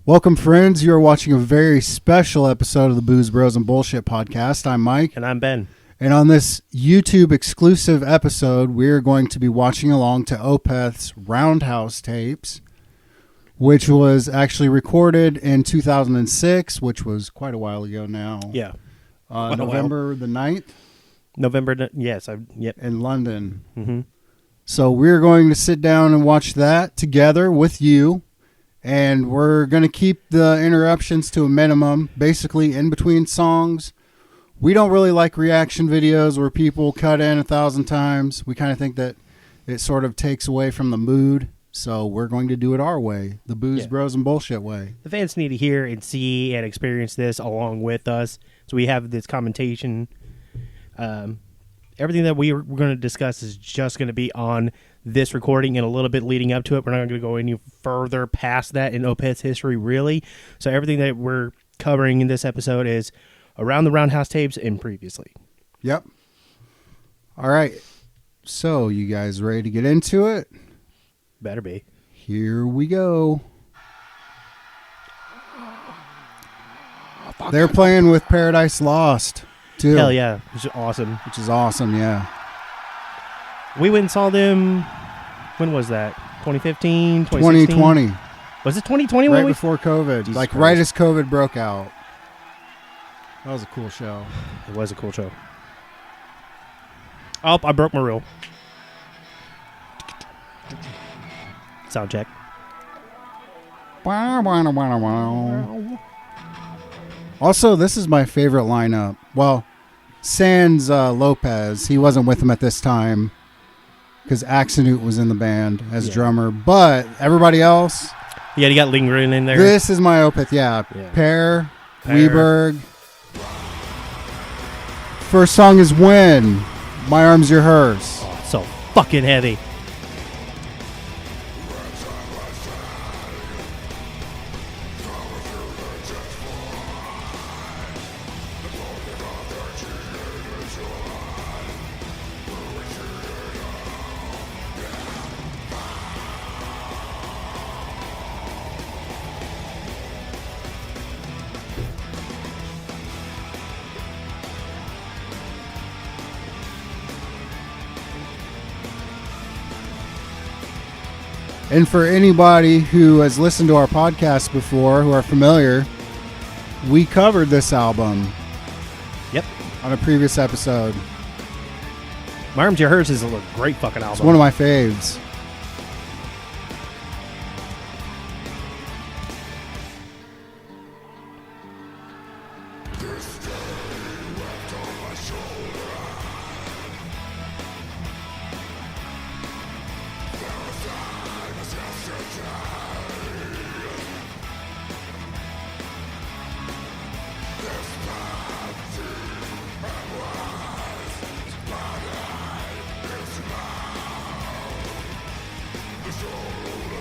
Welcome, friends. You are watching a very special episode of the Booze, Bros, and Bullshit podcast. I'm Mike. And I'm Ben. And on this YouTube exclusive episode, we're going to be watching along to Opeth's Roundhouse Tapes, which was actually recorded in 2006, which was quite a while ago now. Yeah. November the 9th. Yes. Yep. In London. Mm-hmm. So we're going to sit down and watch that together with you. And we're going to keep the interruptions to a minimum, basically in between songs. We don't really like reaction videos where people cut in 1,000 times. We kind of think that it sort of takes away from the mood. So we're going to do it our way, the Booze, Bros, and Bullshit way. The fans need to hear and see and experience this along with us. So we have this commentation. Everything that we're going to discuss is just going to be on this recording and a little bit leading up to it. We're not going to go any further past that in Opeth's history, really. So everything that we're covering in this episode is around the Roundhouse Tapes and previously. Yep. All right. So you guys ready to get into it? Better be. Here we go. They're playing with Paradise Lost, too. Hell yeah. Which is awesome. Yeah. We went and saw them, when was that? 2015, 2016? 2020. Was it 2020? Right before COVID. Jesus like Christ. right as COVID broke out. That was a cool show. It was a cool show. Oh, I broke my reel. Sound check. Also, this is my favorite lineup. Well, sans Lopez. He wasn't with them at this time because Axanute was in the band as drummer. But everybody else. Yeah, you got Lingering in there. This is my Opeth. Yeah. Pear. Weberg. First song is When. My Arms Your Hers. So fucking heavy. And for anybody who has listened to our podcast before, who are familiar, we covered this album. Yep. On a previous episode. My Arms Your Hers is a great fucking album. It's one of my faves.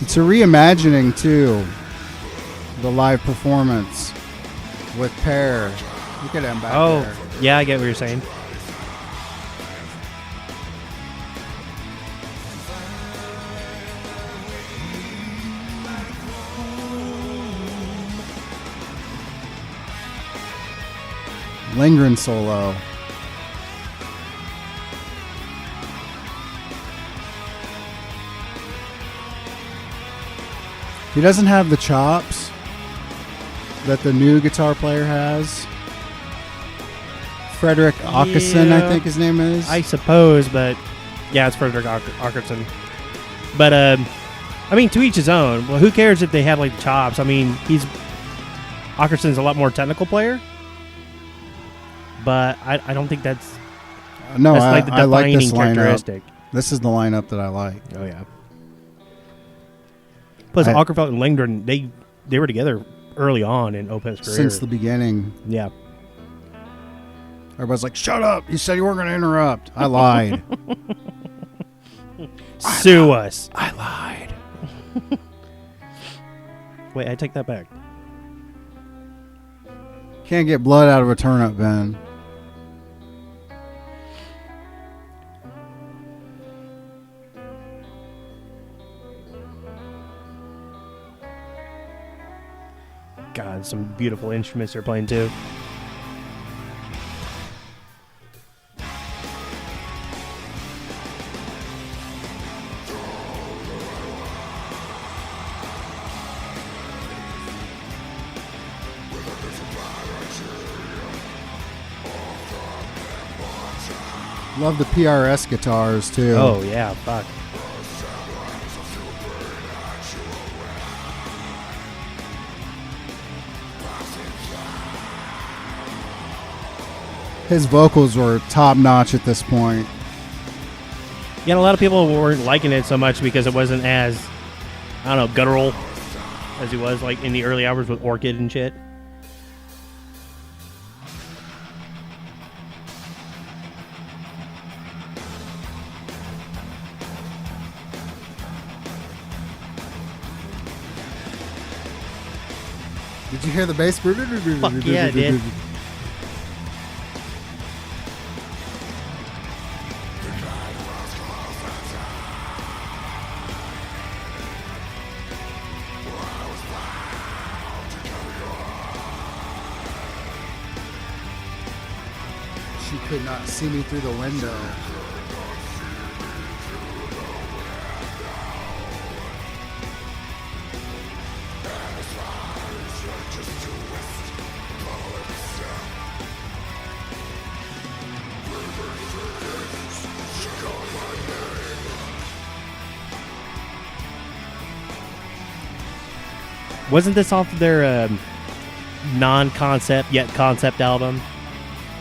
It's a reimagining, too. The live performance with Pear. Look at him back there. Yeah, I get what you're saying. Lingering solo. He doesn't have the chops that the new guitar player has. Frederick Åkesson, I think his name is. I suppose, but yeah, it's Frederick Åkesson. But I mean, to each his own. Well, who cares if they have like the chops? I mean, Åkesson's a lot more technical player, but I don't think that's like the I like defining this characteristic. lineup. This is the lineup that I like. Oh yeah. Plus, Åkerfeldt and Langdon, they were together early on in Opeth's career. Since the beginning. Yeah. Everybody's like, shut up. You said you weren't going to interrupt. I lied. Sue us. I lied. Wait, I take that back. Can't get blood out of a turnip, Ben. God, some beautiful instruments they're playing too. Love the PRS guitars too. Oh yeah, fuck. His vocals were top notch at this point. Yeah, a lot of people weren't liking it so much because it wasn't as, I don't know, guttural as he was like in the early hours with Orchid and shit. Did you hear the bass? Fuck yeah, I did. She could not see me through the window. Wasn't this off of their non-concept yet concept album?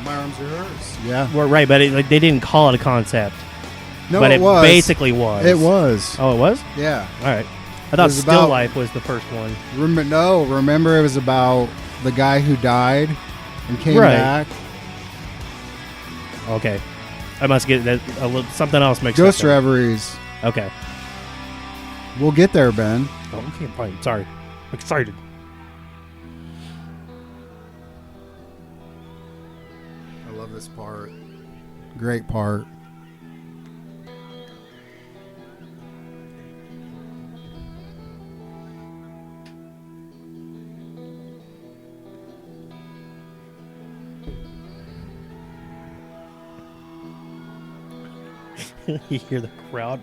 My arms are hers. Yeah. Well, right, but they didn't call it a concept. No, but it was. Basically was. It was. Oh, it was? Yeah. All right. I thought Still Life was the first one. Remember it was about the guy who died and came back. Okay. I must get that something else mixed Ghost up. Reveries. Okay. We'll get there, Ben. Oh, okay, fine. Sorry. I'm excited. I love this part. Great part. You hear the crowd.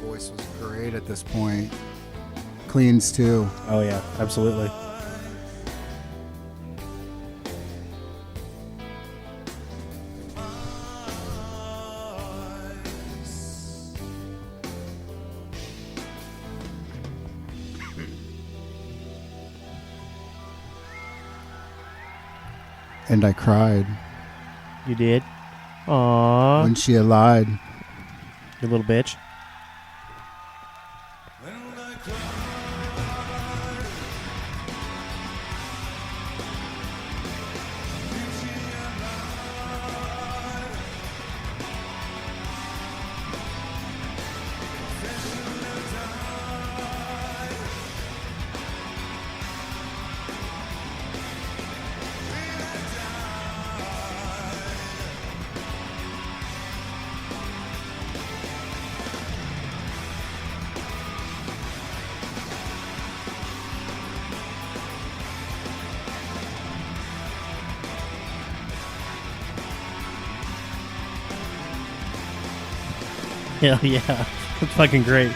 Voice was great at this point. Cleans too. Oh yeah, absolutely. And I cried. You did? Aww. When she had lied. You little bitch. Hell yeah. It's fucking great.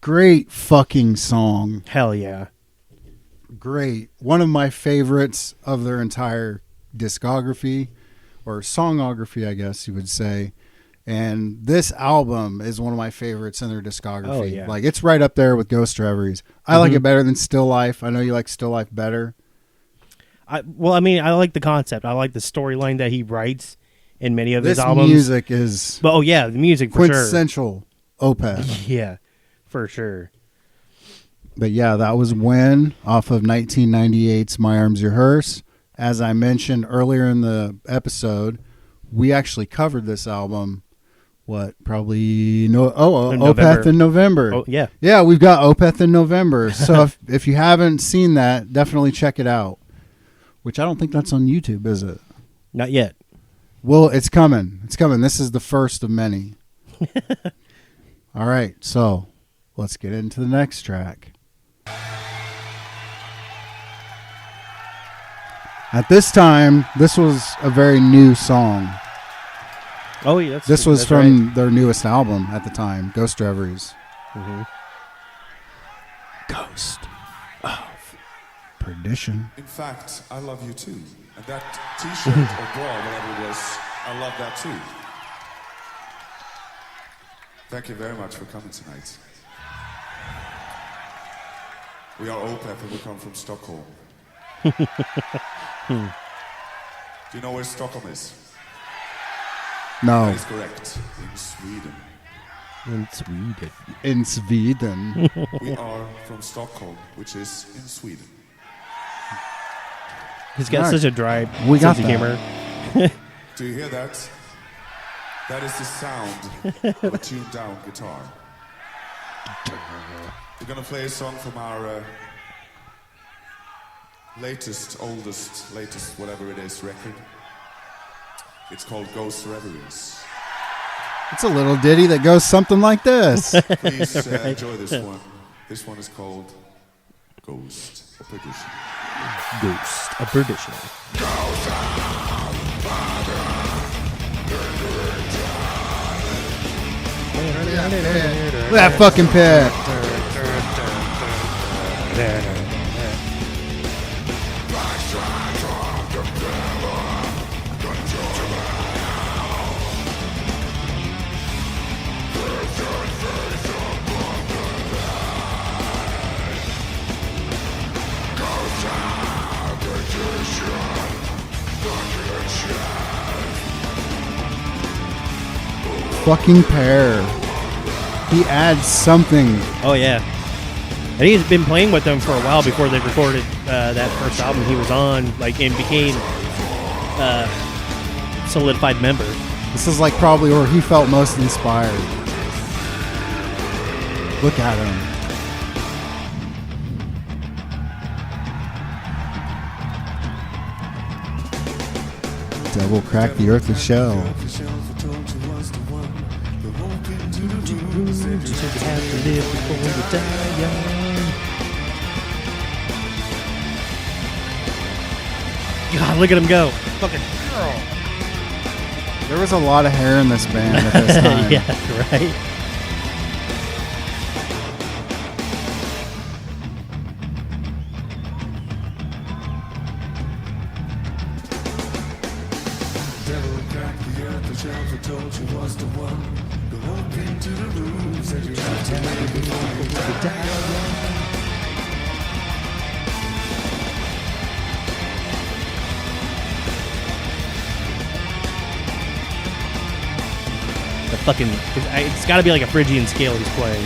Great fucking song. Hell yeah. Great. One of my favorites of their entire discography, or songography, I guess you would say. And this album is one of my favorites in their discography. Oh, yeah. Like, it's right up there with Ghost Reveries. I like it better than Still Life. I know you like Still Life better. I like the concept. I like the storyline that he writes in many of his albums. This music is But, the music for quintessential Opeth. sure. Yeah, for sure. But yeah, that was When off of 1998's My Arms Your Hearse. As I mentioned earlier in the episode, we actually covered this album. Opeth in November. Oh, yeah. Yeah, we've got Opeth in November. So if you haven't seen that, definitely check it out. Which I don't think that's on YouTube, is it? Not yet. Well, it's coming. It's coming. This is the first of many. All right, so let's get into the next track. At this time, this was a very new song. Oh, yeah. This was from their newest album at the time, Ghost Reveries. Mm-hmm. Ghost of Perdition. In fact, I love you too. And that t-shirt or bra, whatever it was, I love that too. Thank you very much for coming tonight. We are Opeth and we come from Stockholm. Do you know where Stockholm is? No. That is correct. In Sweden. In Sweden. We are from Stockholm, which is in Sweden. He's got such a dry We got sense of humor. Do you hear that? That is the sound of a tuned down guitar. We're gonna play a song from our latest, whatever it is, record. It's called Ghost Reveries. It's a little ditty that goes something like this. Please enjoy this one. This one is called Ghost of Perdition. Ghost of Perdition. That fucking pick. Fucking pair. He adds something. Oh, yeah. And he's been playing with them for a while before they recorded that first album he was on, and became solidified member. This is probably where he felt most inspired. Look at him. Devil cracked the earth's shell. God, look at him go. Fucking girl. There was a lot of hair in this band at this time. Yeah, right? fucking. It's got to be like a Phrygian scale he's playing.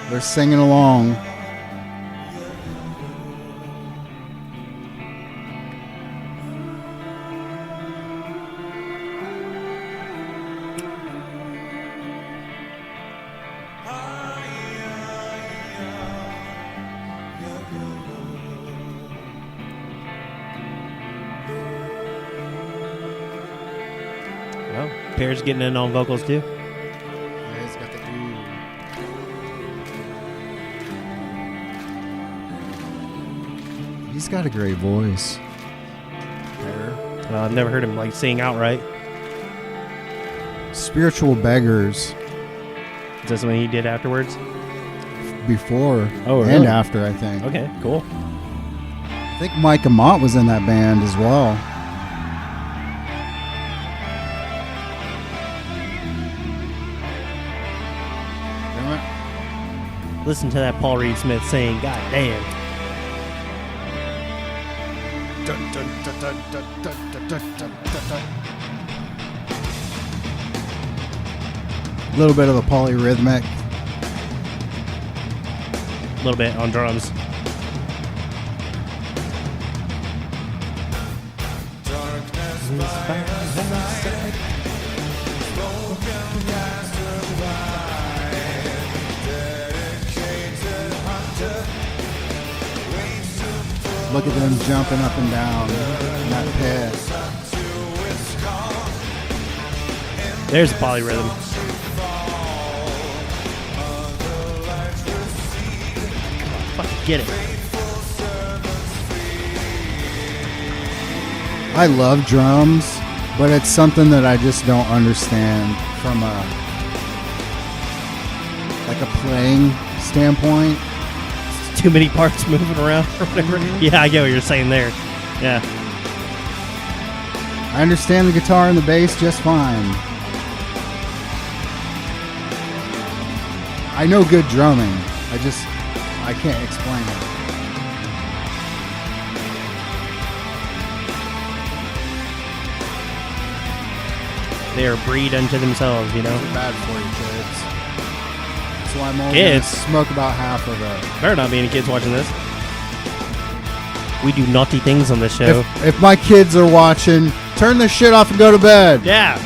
They're singing along. Well, Pear's getting in on vocals too. Yeah, he's got the He's got a great voice. I've never heard him like sing outright. Spiritual Beggars. Is that something he did afterwards? Before really? and after, I think. Okay, cool. I think Mike Amott was in that band as well. Listen to that Paul Reed Smith saying, "God damn." A little bit of a polyrhythmic. A little bit on drums. Look at them jumping up and down in that pit. There's the polyrhythm. Fucking get it. I love drums, but it's something that I just don't understand from a playing standpoint. Too many parts moving around or whatever. Yeah, I get what you're saying there. Yeah. I understand the guitar and the bass just fine. I know good drumming. I can't explain it. They are a breed unto themselves, you know? It's bad for you, kids. That's why I'm only Kids? gonna smoke about half of it. Better not be any kids watching this. We do naughty things on this show. If my kids are watching, turn this shit off and go to bed. Yeah.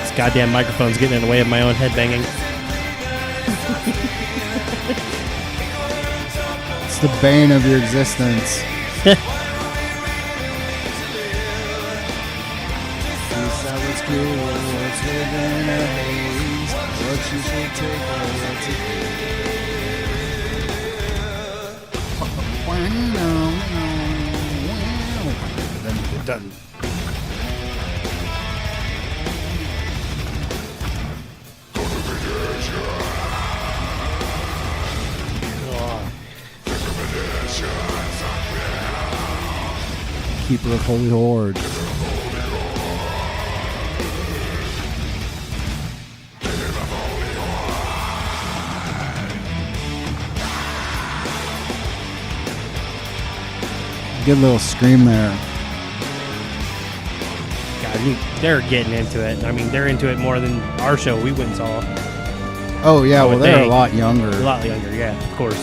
This goddamn microphone's getting in the way of my own headbanging. It's the bane of your existence. Done. Keeper of Holy Horde. Good little scream there. God, they're getting into it. I mean, they're into it more than our show we went and saw. Oh, yeah, well, they're a think. lot younger. A lot younger, yeah, of course.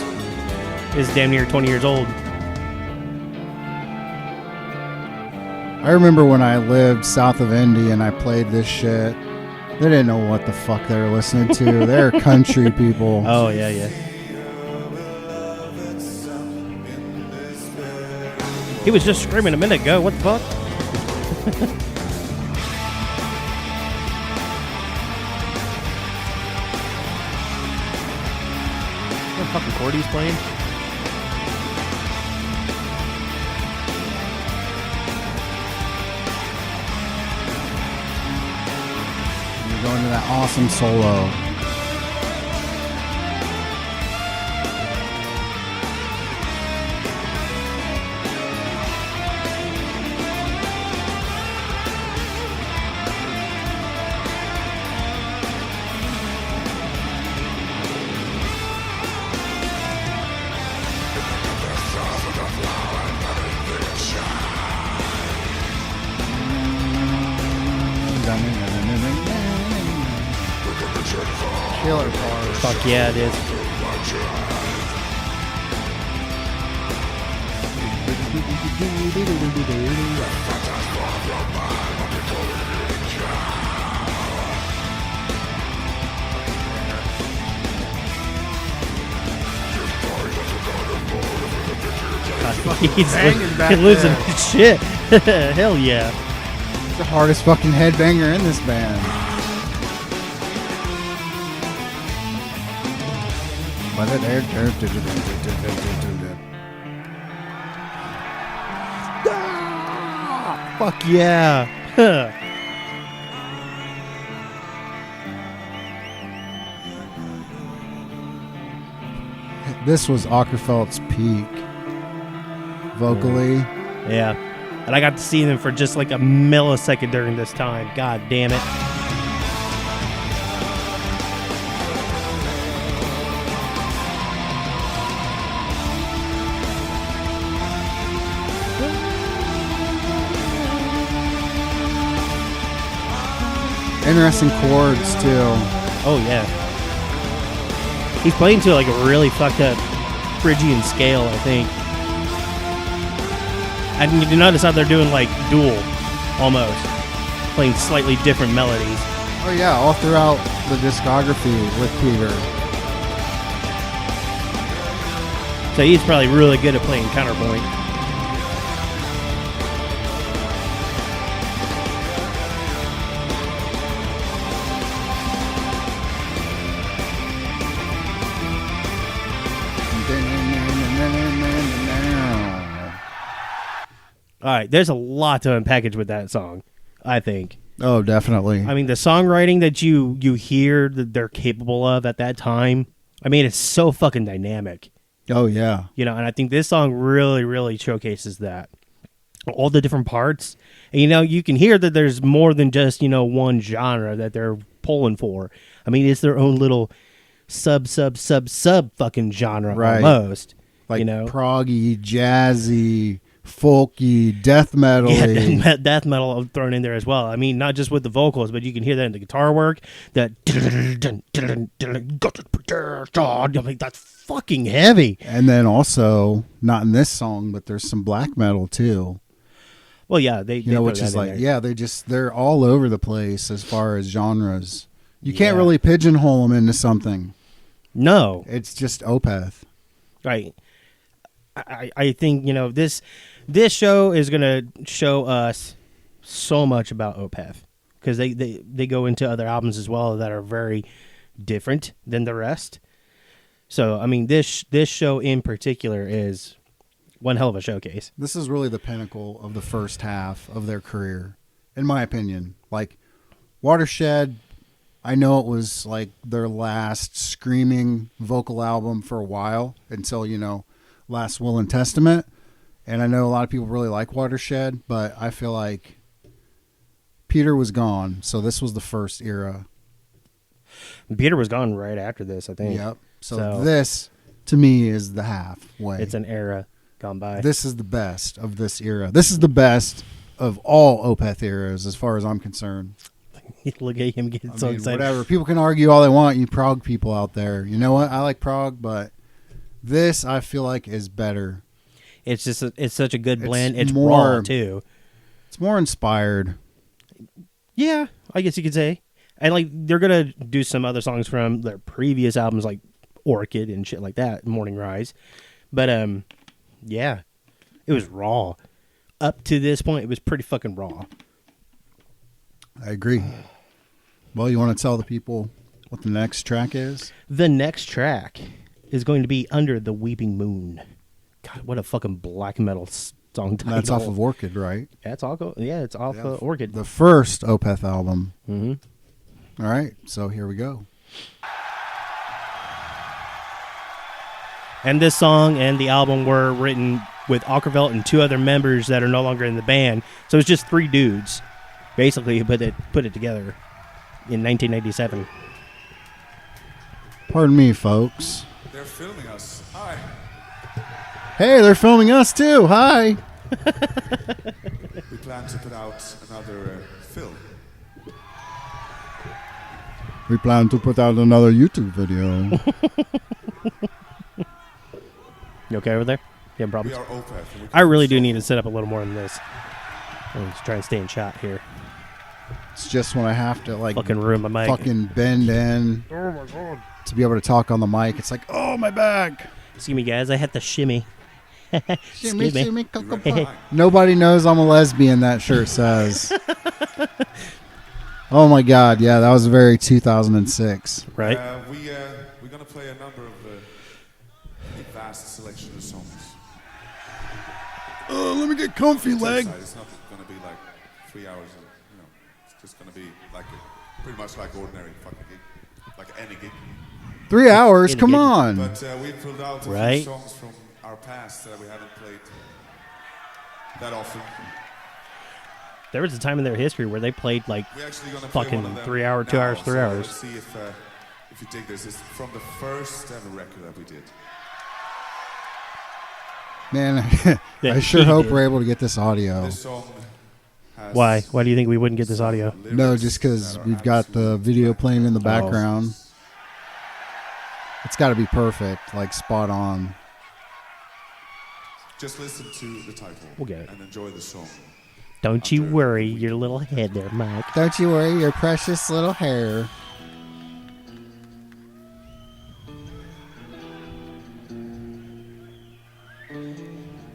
It's damn near 20 years old. I remember when I lived south of Indy and I played this shit. They didn't know what the fuck they were listening to. They're country people. Oh, yeah, yeah. He was just screaming a minute ago. What the fuck? What fucking chord he's playing? You're going to that awesome solo. Killer part. Fuck yeah, it is. He's losing his shit. Hell yeah. The hardest fucking headbanger in this band. Fuck yeah. This was Ockerfeldt's peak. Vocally. Yeah. And I got to see them for just like a millisecond during this time. God damn it. Interesting chords too. Oh yeah. He's playing to like a really fucked up Phrygian scale, I think. And you notice how they're doing like dual, almost. Playing slightly different melodies. Oh yeah, all throughout the discography with Peter. So he's probably really good at playing counterpoint. All right, there's a lot to unpackage with that song, I think. Oh, definitely. I mean, the songwriting that you hear that they're capable of at that time, I mean, it's so fucking dynamic. Oh, yeah. You know, and I think this song really, really showcases that. All the different parts. And, you know, you can hear that there's more than just, you know, one genre that they're pulling for. I mean, it's their own little sub fucking genre almost. Like, you know? proggy, jazzy, folky, death metal. Yeah, death metal thrown in there as well. I mean, not just with the vocals, but you can hear that in the guitar work. That I'm like, that's fucking heavy. And then also, not in this song, but there's some black metal too. Well, yeah, they you know, which is like, yeah, they're all over the place as far as genres. You can't really pigeonhole them into something. No, it's just Opeth. Right. I think, you know, this show is going to show us so much about Opeth because they go into other albums as well that are very different than the rest. So, I mean, this show in particular is one hell of a showcase. This is really the pinnacle of the first half of their career, in my opinion. Like, Watershed, I know it was like their last screaming vocal album for a while until, you know, Last Will and Testament, and I know a lot of people really like Watershed, but I feel like Peter was gone, so this was the first era. Peter was gone right after this, I think. Yep. So this, to me, is the halfway. It's an era gone by. This is the best of this era. This is the best of all Opeth eras, as far as I'm concerned. Look at him getting so excited. Whatever. People can argue all they want, you prog people out there. You know what? I like prog, but this, I feel like, is better. It's just it's such a good blend. It's raw too. It's It's more inspired. Yeah, I guess you could say. And like they're gonna do some other songs from their previous albums, like Orchid and shit like that, Morning Rise. But yeah, it was raw. Up to this point, it was pretty fucking raw. I agree. Well, you want to tell the people what the next track is? The next track is going to be Under the Weeping Moon. God, what a fucking black metal song title. That's off of Orchid, right? That's all. It's off Orchid. The first Opeth album. Mm-hmm. All right, so here we go. And this song and the album were written with Ockervelt and 2 other members that are no longer in the band. So it's just 3 dudes, basically, put it together in 1997. Pardon me, folks. They're filming us. Hi. Hey, they're filming us too. Hi. We plan to put out another film. We plan to put out another YouTube video. You okay over there? You have We problems? are Opeth. I really do need to set up a little more than this. I'm just trying to stay in shot here. It's just when I have to like Fucking ruin my mic. fucking bend in Oh my god. to be able to talk on the mic. It's like, oh, my back. Excuse me, guys. I had to shimmy. Shimmy, Excuse me. shimmy, You read my mind. Nobody knows I'm a lesbian, that shirt says. Oh my god, yeah, that was very 2006. Right? We're gonna play a number of a vast selection of songs. Let me get comfy, leg. It's not gonna be like 3 hours. It's just gonna be like pretty much like ordinary fucking gig, like any gig. 3 hours, In a come gig. on. But we pulled out a Right. few songs from our past that we haven't played that often. There was a time in their history where they played like We're actually gonna play fucking one of them 3 hour, 2 now, hours, 3 so hours. Let's see if you dig this. It's from the first ever record that we did. Man, Yeah, I sure he hope did. we're able to get this audio. This song has Why? Why do you think we wouldn't get this audio? No, just because we've got the video playing in the background. It's got to be perfect, like spot on. Just listen to the title We'll get it. and enjoy the song. Don't you worry your little head there, Mike. Don't you worry your precious little hair.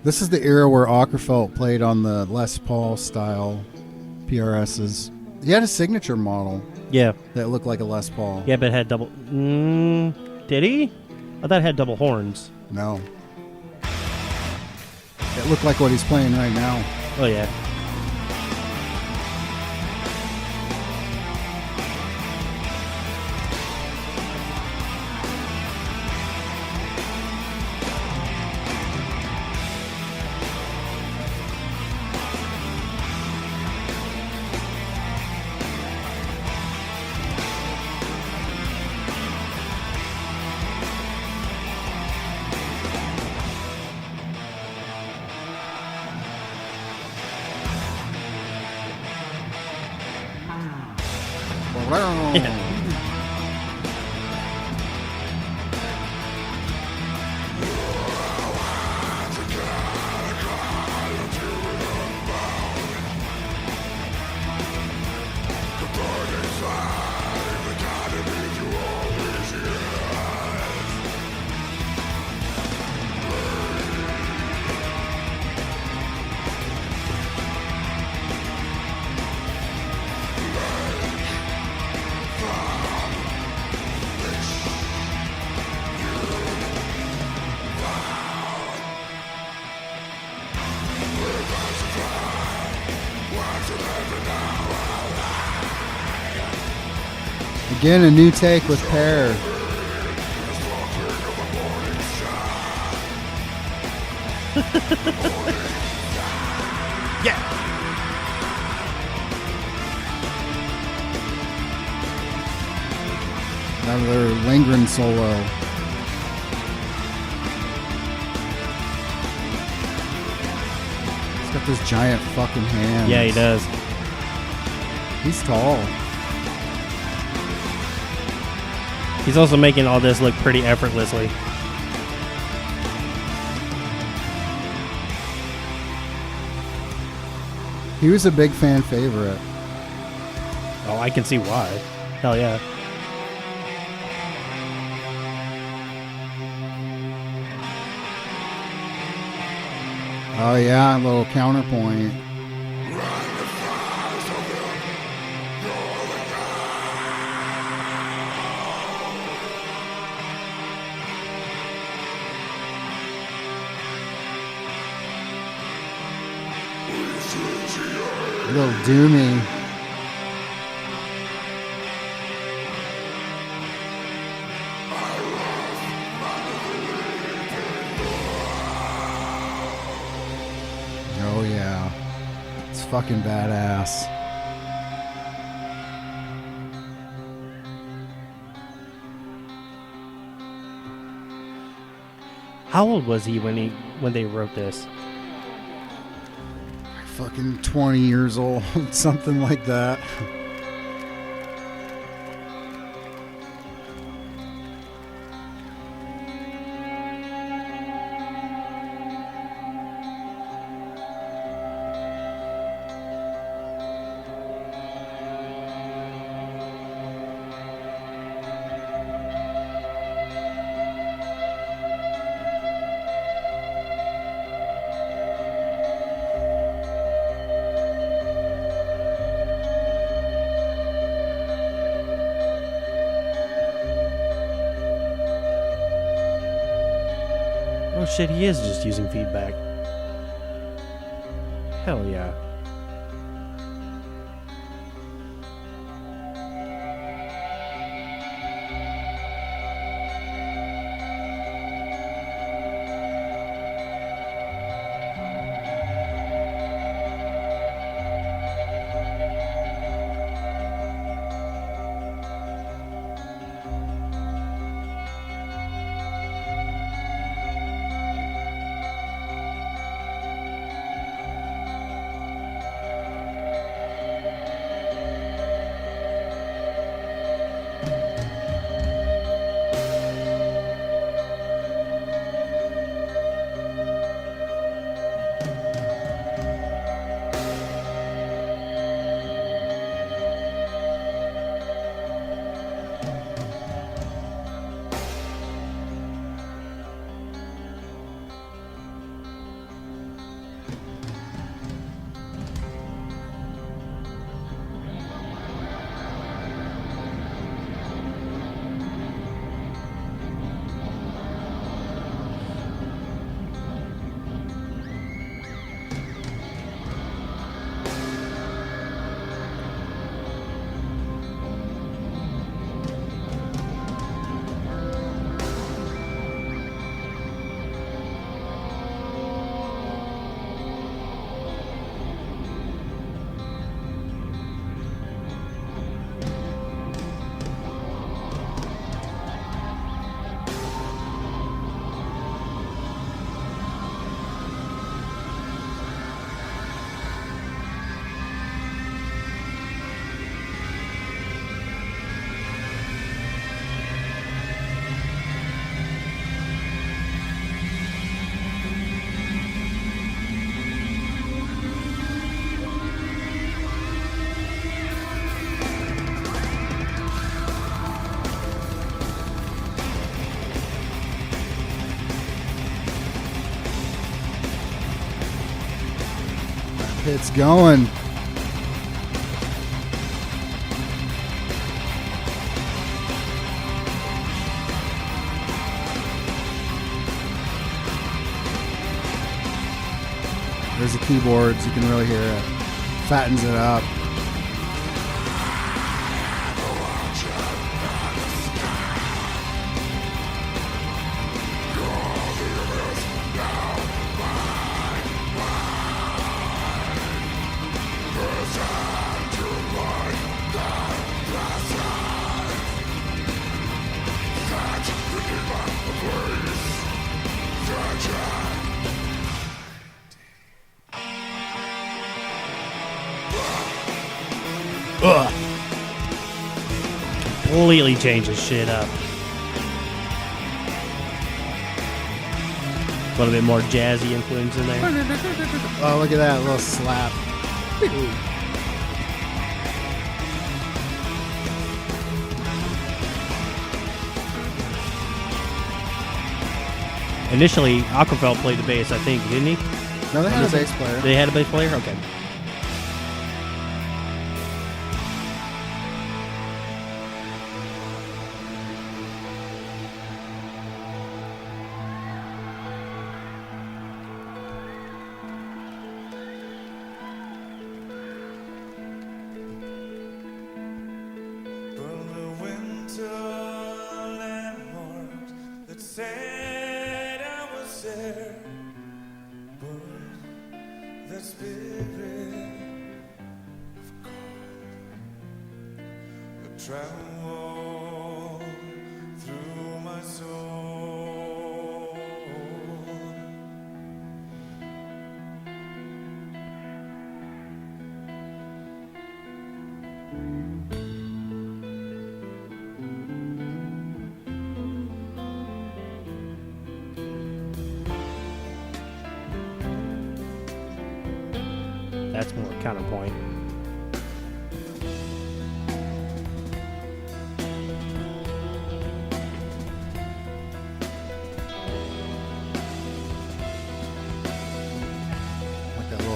This is the era where Ockerfelt played on the Les Paul style PRSs. He had a signature model Yeah. that looked like a Les Paul. Yeah, but it had double... did he? I thought it had double horns. No. It looked like what he's playing right now. Oh, yeah. Again, a new take with Pear. Yeah. Another lingering solo. He's got those giant fucking hands. Yeah, he does. He's tall. He's also making all this look pretty effortlessly. He was a big fan favorite. Oh, I can see why. Hell yeah. Oh yeah, a little counterpoint. A little doomy. Oh yeah, it's fucking badass. How old was he when they wrote this? Fucking 20 years old, something like that. Oh shit, he is just using feedback. Hell yeah. It's going. There's the keyboards, you can really hear it. Fattens it up. Ugh. Completely changes shit up. A little bit more jazzy influence in there. Oh, look at that little slap. Initially, Aquafelt played the bass, I think, didn't he? No, they had a bass player. They had a bass player? Okay. Travel through my soul. That's more counterpoint.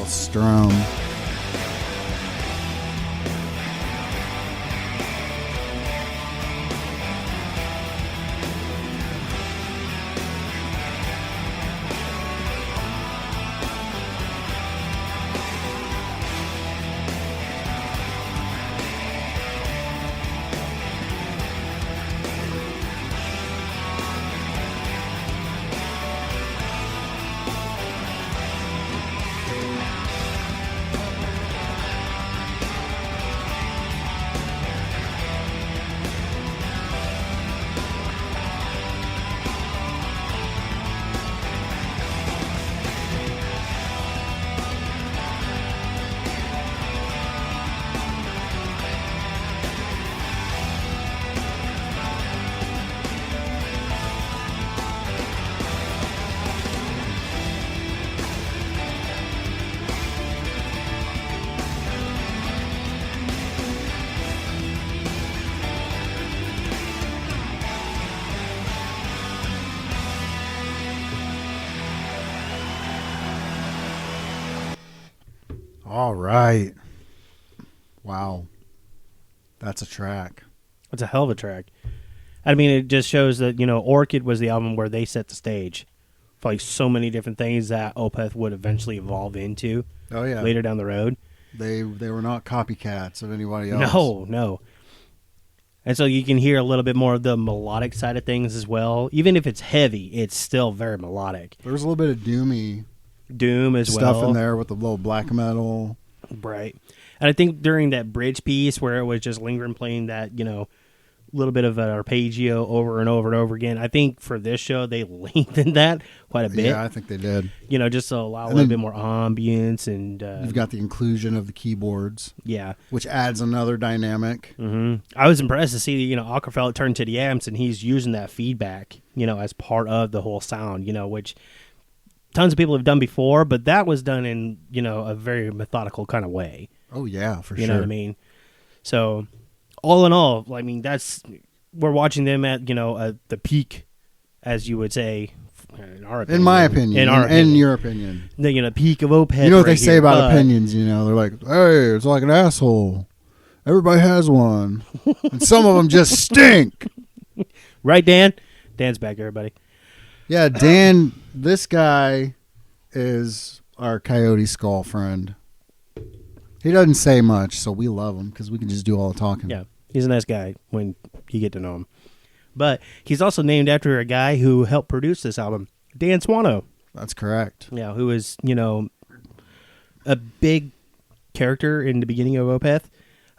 Strum. All right. Wow. That's a track. It's a hell of a track. I mean, it just shows that, Orchid was the album where they set the stage for like so many different things that Opeth would eventually evolve into Oh, yeah. later down the road. They were not copycats of anybody else. No. And so you can hear a little bit more of the melodic side of things as well. Even if it's heavy, it's still very melodic. There's a little bit of doomy Doom as well. stuff in there with the little black metal. Right. And I think during that bridge piece where it was just lingering playing that, little bit of an arpeggio over and over and over again, I think for this show they lengthened that quite a bit. Yeah, I think they did. Just to allow a little bit more ambience. And you've got the inclusion of the keyboards. Yeah. Which adds another dynamic. Mm-hmm. I was impressed to see, Acapella turn to the amps and he's using that feedback, as part of the whole sound, which tons of people have done before, but that was done in, a very methodical kind of way. Oh, yeah, for sure. You know what I mean? So, all in all, I mean, we're watching them at, the peak, as you would say, in our opinion. In my opinion. In your opinion. The, peak of Opeth. You know what they say about opinions, They're like, hey, it's like an asshole. Everybody has one. And some of them just stink. Right, Dan? Dan's back, everybody. Yeah, Dan, this guy is our Coyote Skull friend. He doesn't say much, so we love him because we can just do all the talking. Yeah, he's a nice guy when you get to know him. But he's also named after a guy who helped produce this album, Dan Swano. That's correct. Yeah, who is, a big character in the beginning of Opeth.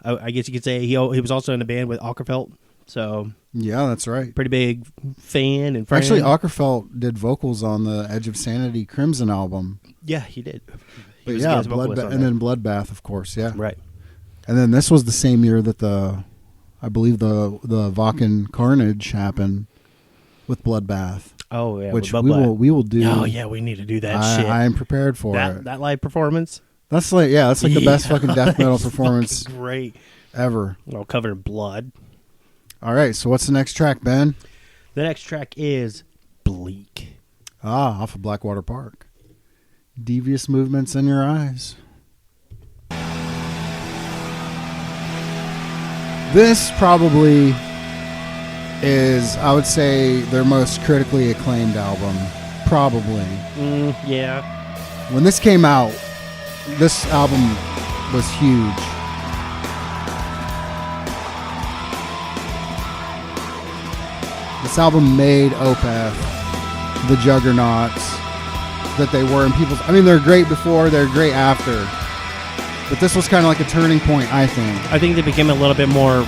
I guess you could say he was also in a band with Acapella. So yeah, that's right. Pretty big fan and friend. Actually, Acapella did vocals on the Edge of Sanity Crimson album. Yeah, he did. But yeah, and then Bloodbath, of course. Yeah, right. And then this was the same year that I believe the Vakken Carnage happened with Bloodbath. Oh yeah, which we will do. Oh yeah, we need to do that shit. I am prepared for it. That live performance. That's like the best fucking death metal it's performance fucking great. ever. All covered in blood. All right, so what's the next track, Ben? The next track is Bleak. Off of Blackwater Park. Devious movements in your eyes. This probably is, I would say, their most critically acclaimed album. Probably. Yeah. When this came out, this album was huge. This album made Opeth the juggernauts that they were in people's... I mean, they're great before, they're great after. But this was kind of like a turning point, I think. I think they became a little bit more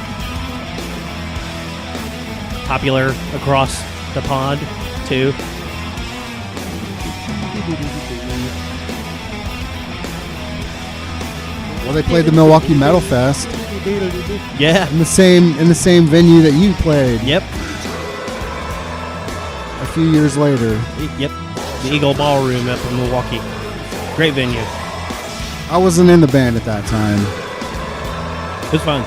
popular across the pond, too. Well, they played the Milwaukee Metal Fest Yeah. in the same venue that you played Yep. a few years later. Yep. The Eagle Ballroom up in Milwaukee. Great venue. I wasn't in the band at that time. It was fun.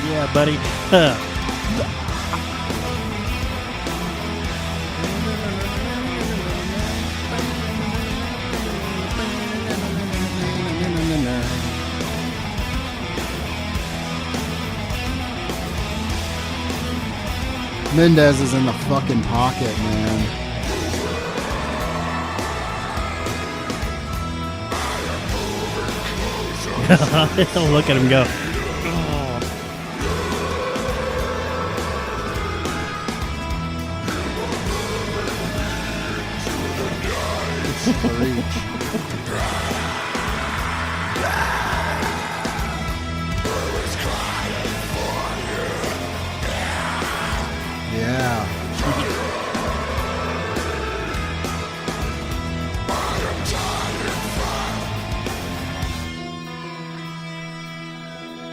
Yeah, buddy. Mendez is in the fucking pocket, man. Look at him go. Yeah.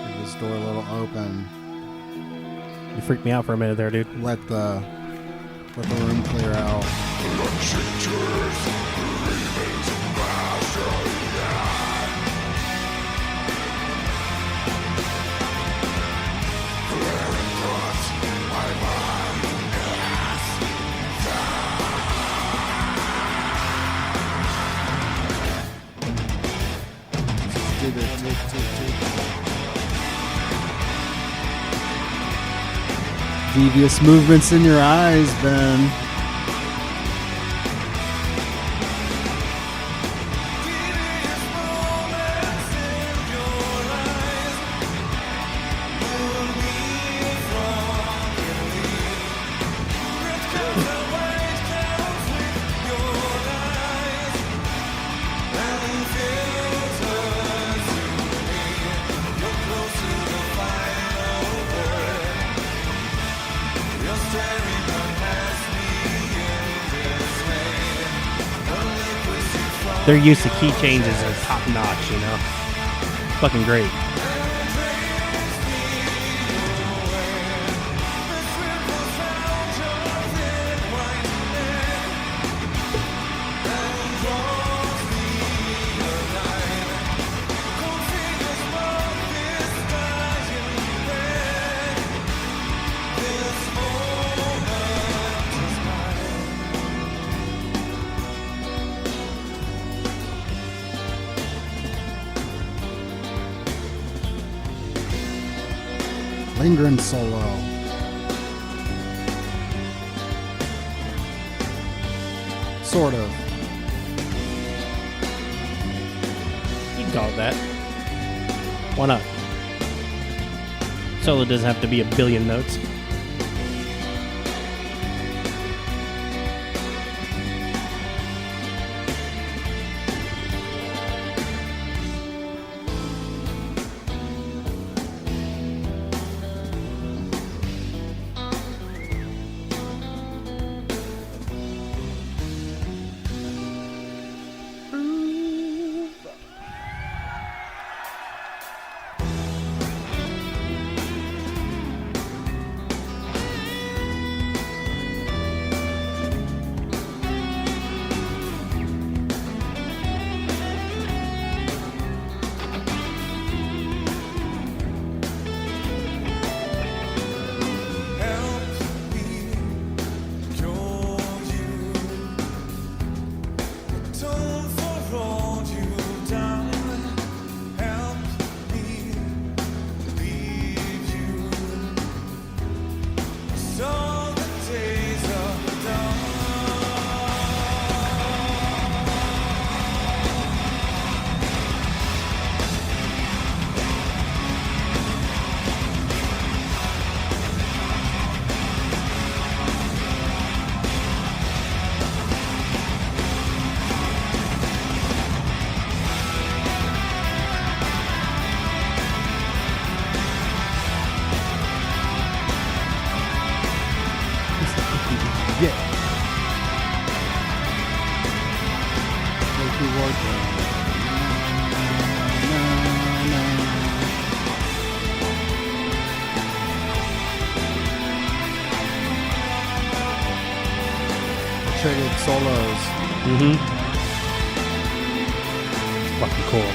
Leave this door a little open. You freaked me out for a minute there, dude. Let the room clear out. Devious movements in your eyes, Ben. Their use of key changes is top notch, you know? Fucking great. Lingering solo. Sort of. You can call it that. Why not? Solo doesn't have to be a billion notes. Traded solos. Fucking cool.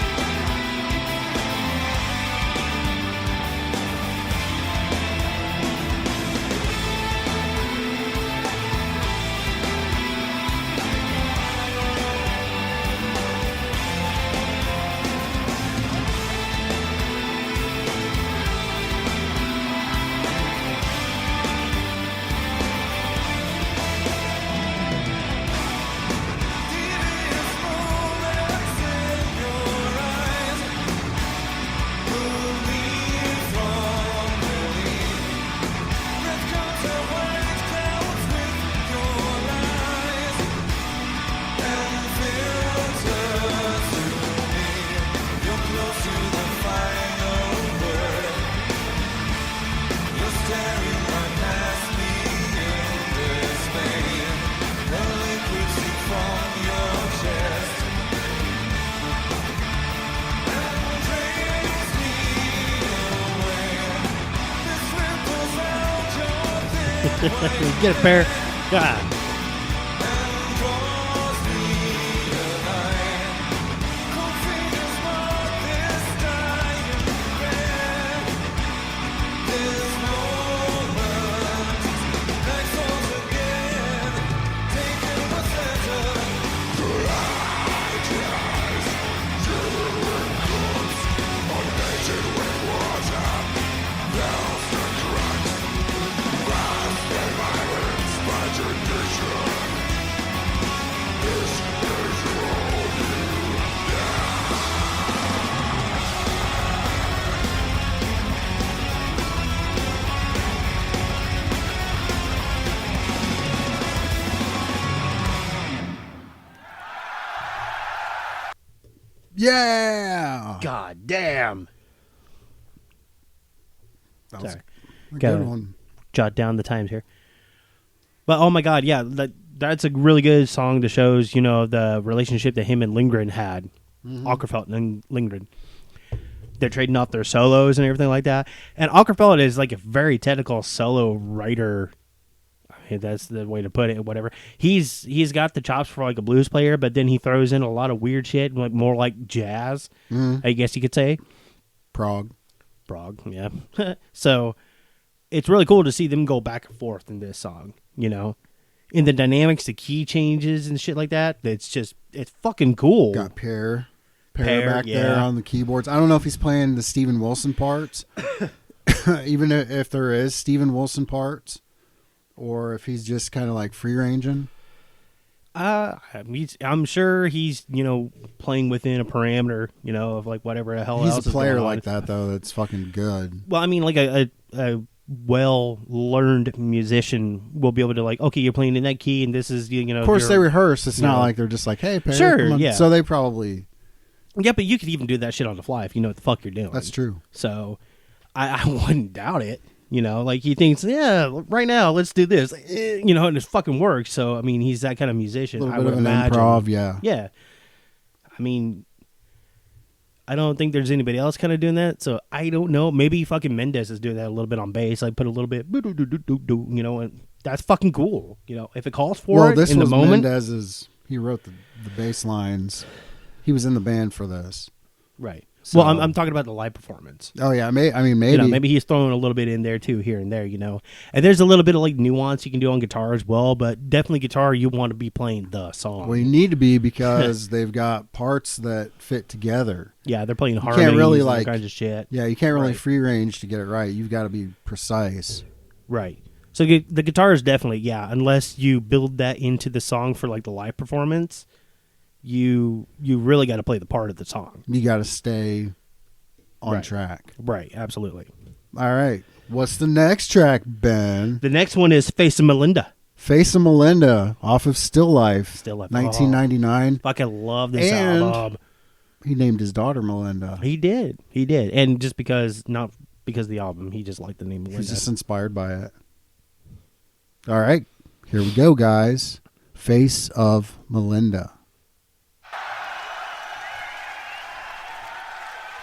Get a pair. God. Yeah. God damn. That was Sorry. a Gotta good one. Jot down the times here. But oh my god, yeah, that's a really good song that shows, the relationship that him and Lindgren had. Åkerfeldt and Lindgren. They're trading off their solos and everything like that. And Åkerfeldt is like a very technical solo writer. I mean, that's the way to put it, whatever. He's got the chops for like a blues player, but then he throws in a lot of weird shit, like more like jazz, I guess you could say. Prague, yeah. So it's really cool to see them go back and forth in this song, in the dynamics, the key changes and shit like that. It's fucking cool. got Pear Pear, back there on the keyboards. I don't know if he's playing the Steven Wilson parts, even if there is Steven Wilson parts, or if he's just kind of like free ranging. I'm sure he's, playing within a parameter, of like whatever the hell else He's is a player going on. like that, though, that's fucking good. Well, I mean, like a well-learned musician will be able to, like, okay, you're playing in that key, and this is, Of course, they rehearse. It's not like they're just like, hey, Perry, sure, come on. yeah. So they probably... Yeah, but you could even do that shit on the fly if you know what the fuck you're doing. That's true. So I wouldn't doubt it. Like he thinks, yeah, right now, let's do this. And it fucking works. So, I mean, he's that kind of musician. A little I bit would of an imagine. improv, yeah. Yeah. I mean, I don't think there's anybody else kind of doing that. So I don't know. Maybe fucking Mendez is doing that a little bit on bass. Like put a little bit, and that's fucking cool. If it calls for it in the moment. Mendez's, he wrote the bass lines. He was in the band for this. Right. So, well, I'm talking about the live performance. Oh, yeah. Maybe. Maybe he's throwing a little bit in there, too, here and there, And there's a little bit of, like, nuance you can do on guitar as well, but definitely guitar, you want to be playing the song. Well, you need to be because they've got parts that fit together. Yeah, they're playing harmonies can't really, and all like, kinds of shit. Yeah, you can't really free range to get it right. You've got to be precise. Right. So the guitar is definitely, unless you build that into the song for, like, the live performance, you really got to play the part of the song. You got to stay on track. Right, absolutely. All right. What's the next track, Ben? The next one is Face of Melinda. Face of Melinda off of Still Life. Still Life. 1999. Fucking love this and album. He named his daughter Melinda. He did. And just not because of the album, he just liked the name Melinda. He's just inspired by it. All right. Here we go, guys. Face of Melinda.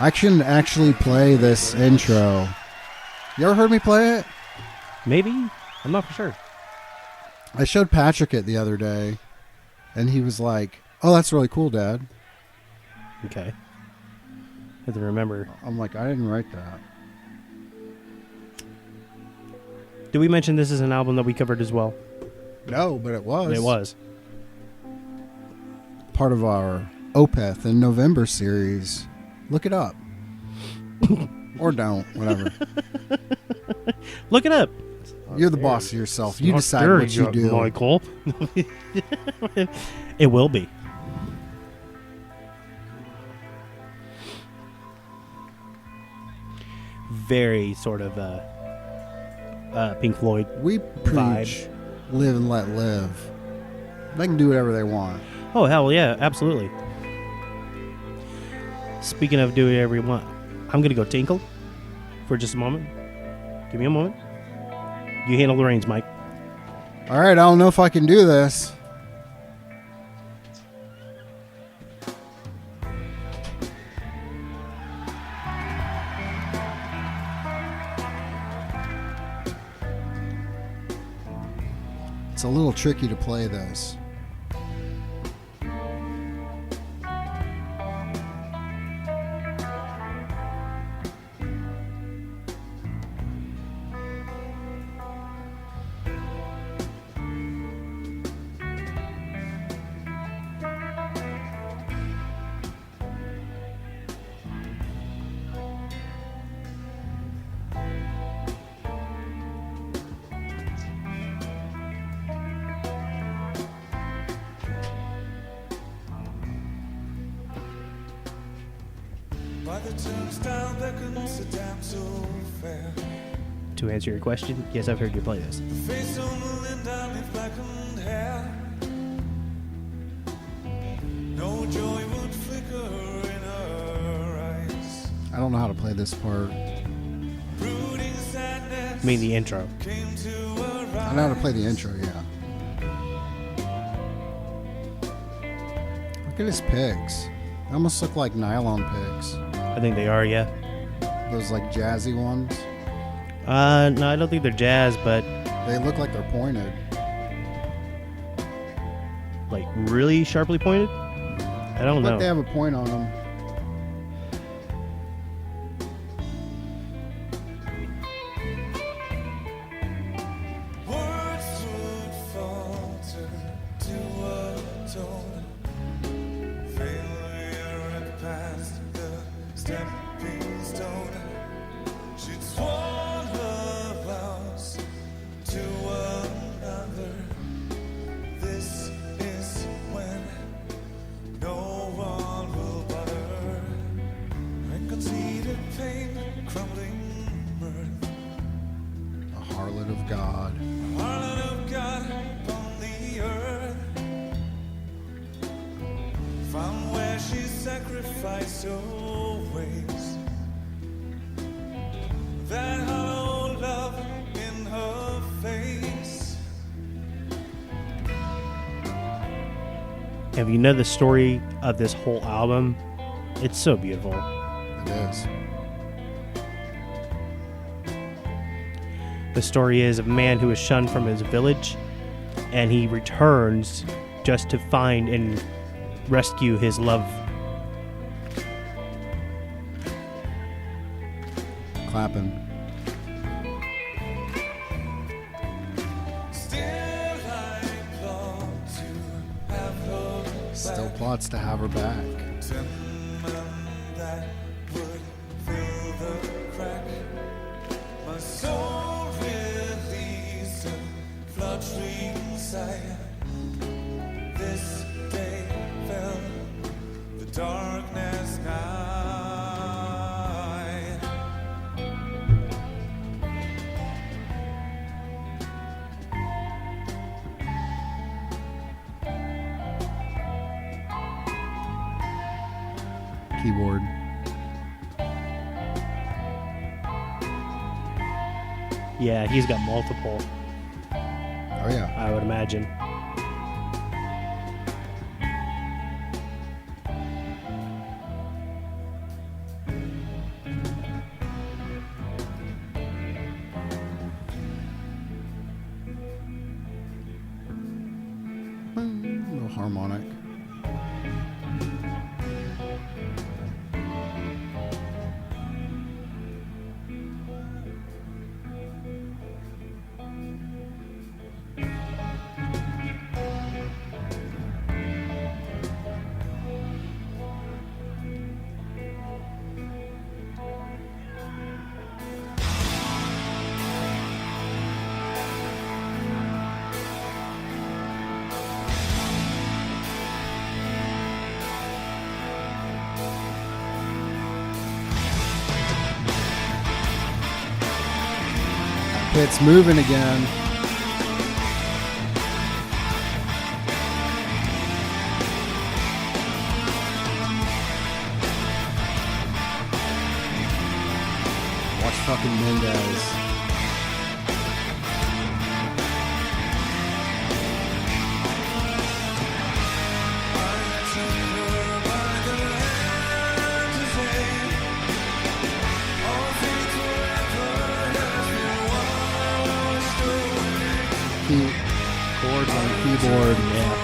I shouldn't actually play this intro. You ever heard me play it? Maybe. I'm not for sure. I showed Patrick it the other day, and he was like, oh, that's really cool, Dad. Okay. Have to remember. I'm like, I didn't write that. Did we mention this is an album that we covered as well? No, but it was. It was. Part of our Opeth in November series. Look it up. Or don't, whatever. Look it up. You're the boss of yourself. You decide what you do. Michael. It will be. Very sort of Pink Floyd. We preach live and let live. They can do whatever they want. Oh, hell yeah, absolutely. Speaking of doing whatever you want, I'm going to go tinkle for just a moment. Give me a moment. You handle the reins, Mike. All right, I don't know if I can do this. It's a little tricky to play this. To answer your question, yes, I've heard you play this. I don't know how to play this part. I mean the intro. I know how to play the intro, yeah. Look at his picks. They almost look like nylon picks. I think they are, yeah. Those like jazzy ones. No, I don't think they're jazz, but They look like they're pointed. like really sharply pointed. I don't know. But they have a point on them. sacrifice always. That hollow love in her face. If you know the story of this whole album, it's so beautiful. It is. The story is of a man who is shunned from his village, and he returns just to find and rescue his love. Clapping. Still plots to have her back. That would fill the crack. My soul released a fluttering sigh. This day fell the darkness night. Keyboard. Yeah, he's got multiple, Oh yeah. I would imagine. Little harmonic. It's moving again. Watch fucking Mendez. Chords on the keyboard. Yeah.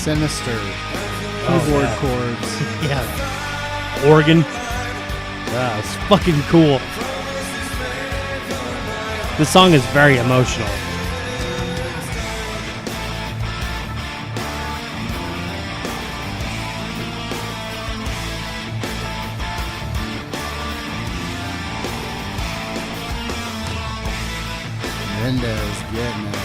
Sinister keyboard yeah. chords. Yeah. Organ. Wow, it's fucking cool. This song is very emotional. Mendez getting it.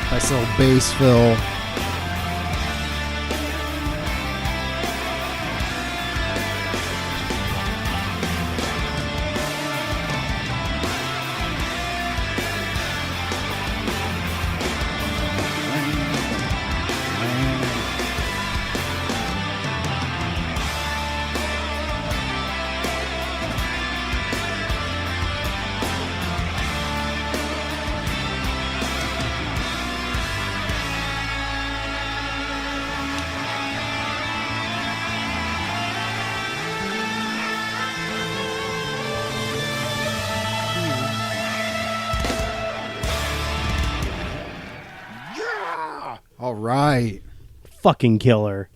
Nice little bass fill. All right. Fucking killer.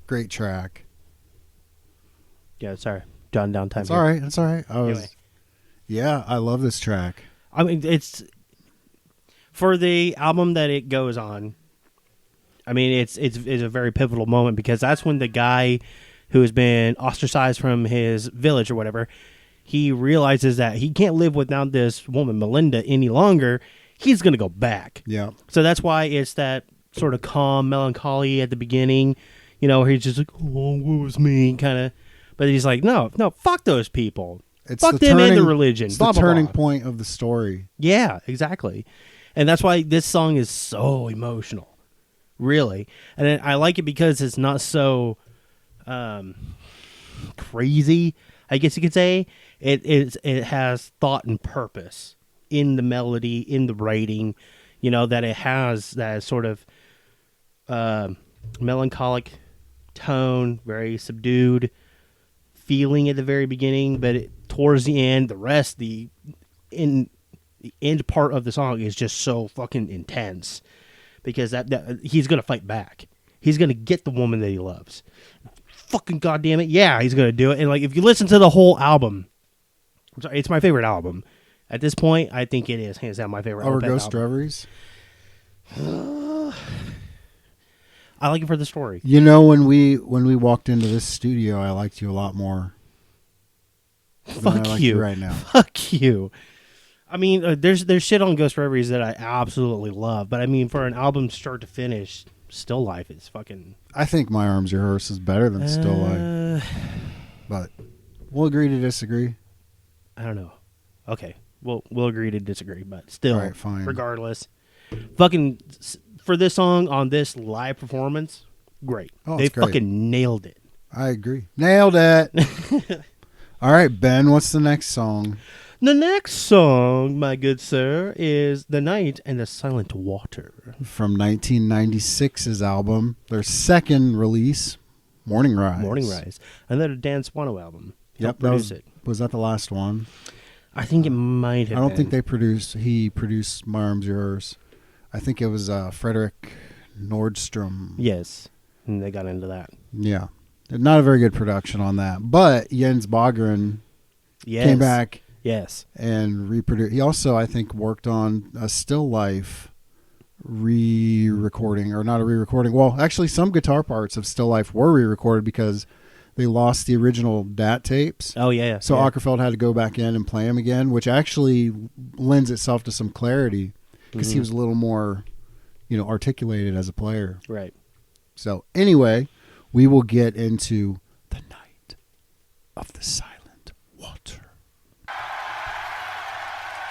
Great track. Yeah, sorry. John downtime. It's all right. It's all right. Anyway. Yeah, I love this track. I mean, it's for the album that it goes on. I mean, it's a very pivotal moment because that's when the guy who has been ostracized from his village or whatever, he realizes that he can't live without this woman, Melinda, any longer. He's going to go back. Yeah. So that's why it's that sort of calm melancholy at the beginning, where he's just like, oh, what was me, kind of. But he's like, no, fuck those people. Fuck them and the religion. It's blah, the blah, turning blah. point of the story. Yeah, exactly. And that's why this song is so emotional, really. And I like it because it's not so crazy, I guess you could say. It has thought and purpose in the melody, in the writing, that it has that sort of melancholic tone, very subdued feeling at the very beginning, but towards the end, the end part of the song is just so fucking intense because that he's gonna fight back. He's gonna get the woman that he loves. Fucking goddamn it, yeah, he's gonna do it. And like, if you listen to the whole album, I'm sorry, it's my favorite album at this point. I think it is hands down my favorite. Over Opeth Ghost album. Reveries. I like it for the story. When we walked into this studio, I liked you a lot more. Fuck I like you right now. Fuck you. I mean, there's shit on Ghost Reveries that I absolutely love, but I mean, for an album start to finish, Still Life is fucking. I think My Arms Your Hearse is better than Still Life, but we'll agree to disagree. I don't know. Okay, we'll agree to disagree, but still, all right, fine. Regardless, fucking for this song on this live performance, great. Oh, they it's great. fucking nailed it. I agree. Nailed it. All right, Ben, what's the next song? The next song, my good sir, is The Night and the Silent Water. From 1996's album, their second release, Morning Rise. Morning Rise. Another Dan Swano album. Yep, was that the last one? I think it might have I don't been. think he produced My Arms Yours. I think it was Frederick Nordstrom. Yes, and they got into that. Yeah. Not a very good production on that. But Jens Bogren came back. Yes. And reproduced. He also, I think, worked on a Still Life re-recording, or not a re-recording. Well, actually, some guitar parts of Still Life were re-recorded because they lost the original DAT tapes. Oh, yeah. So yeah. Åkerfeldt had to go back in and play them again, which actually lends itself to some clarity because he was a little more, articulated as a player. Right. So anyway, we will get into The Night of the Silent Water.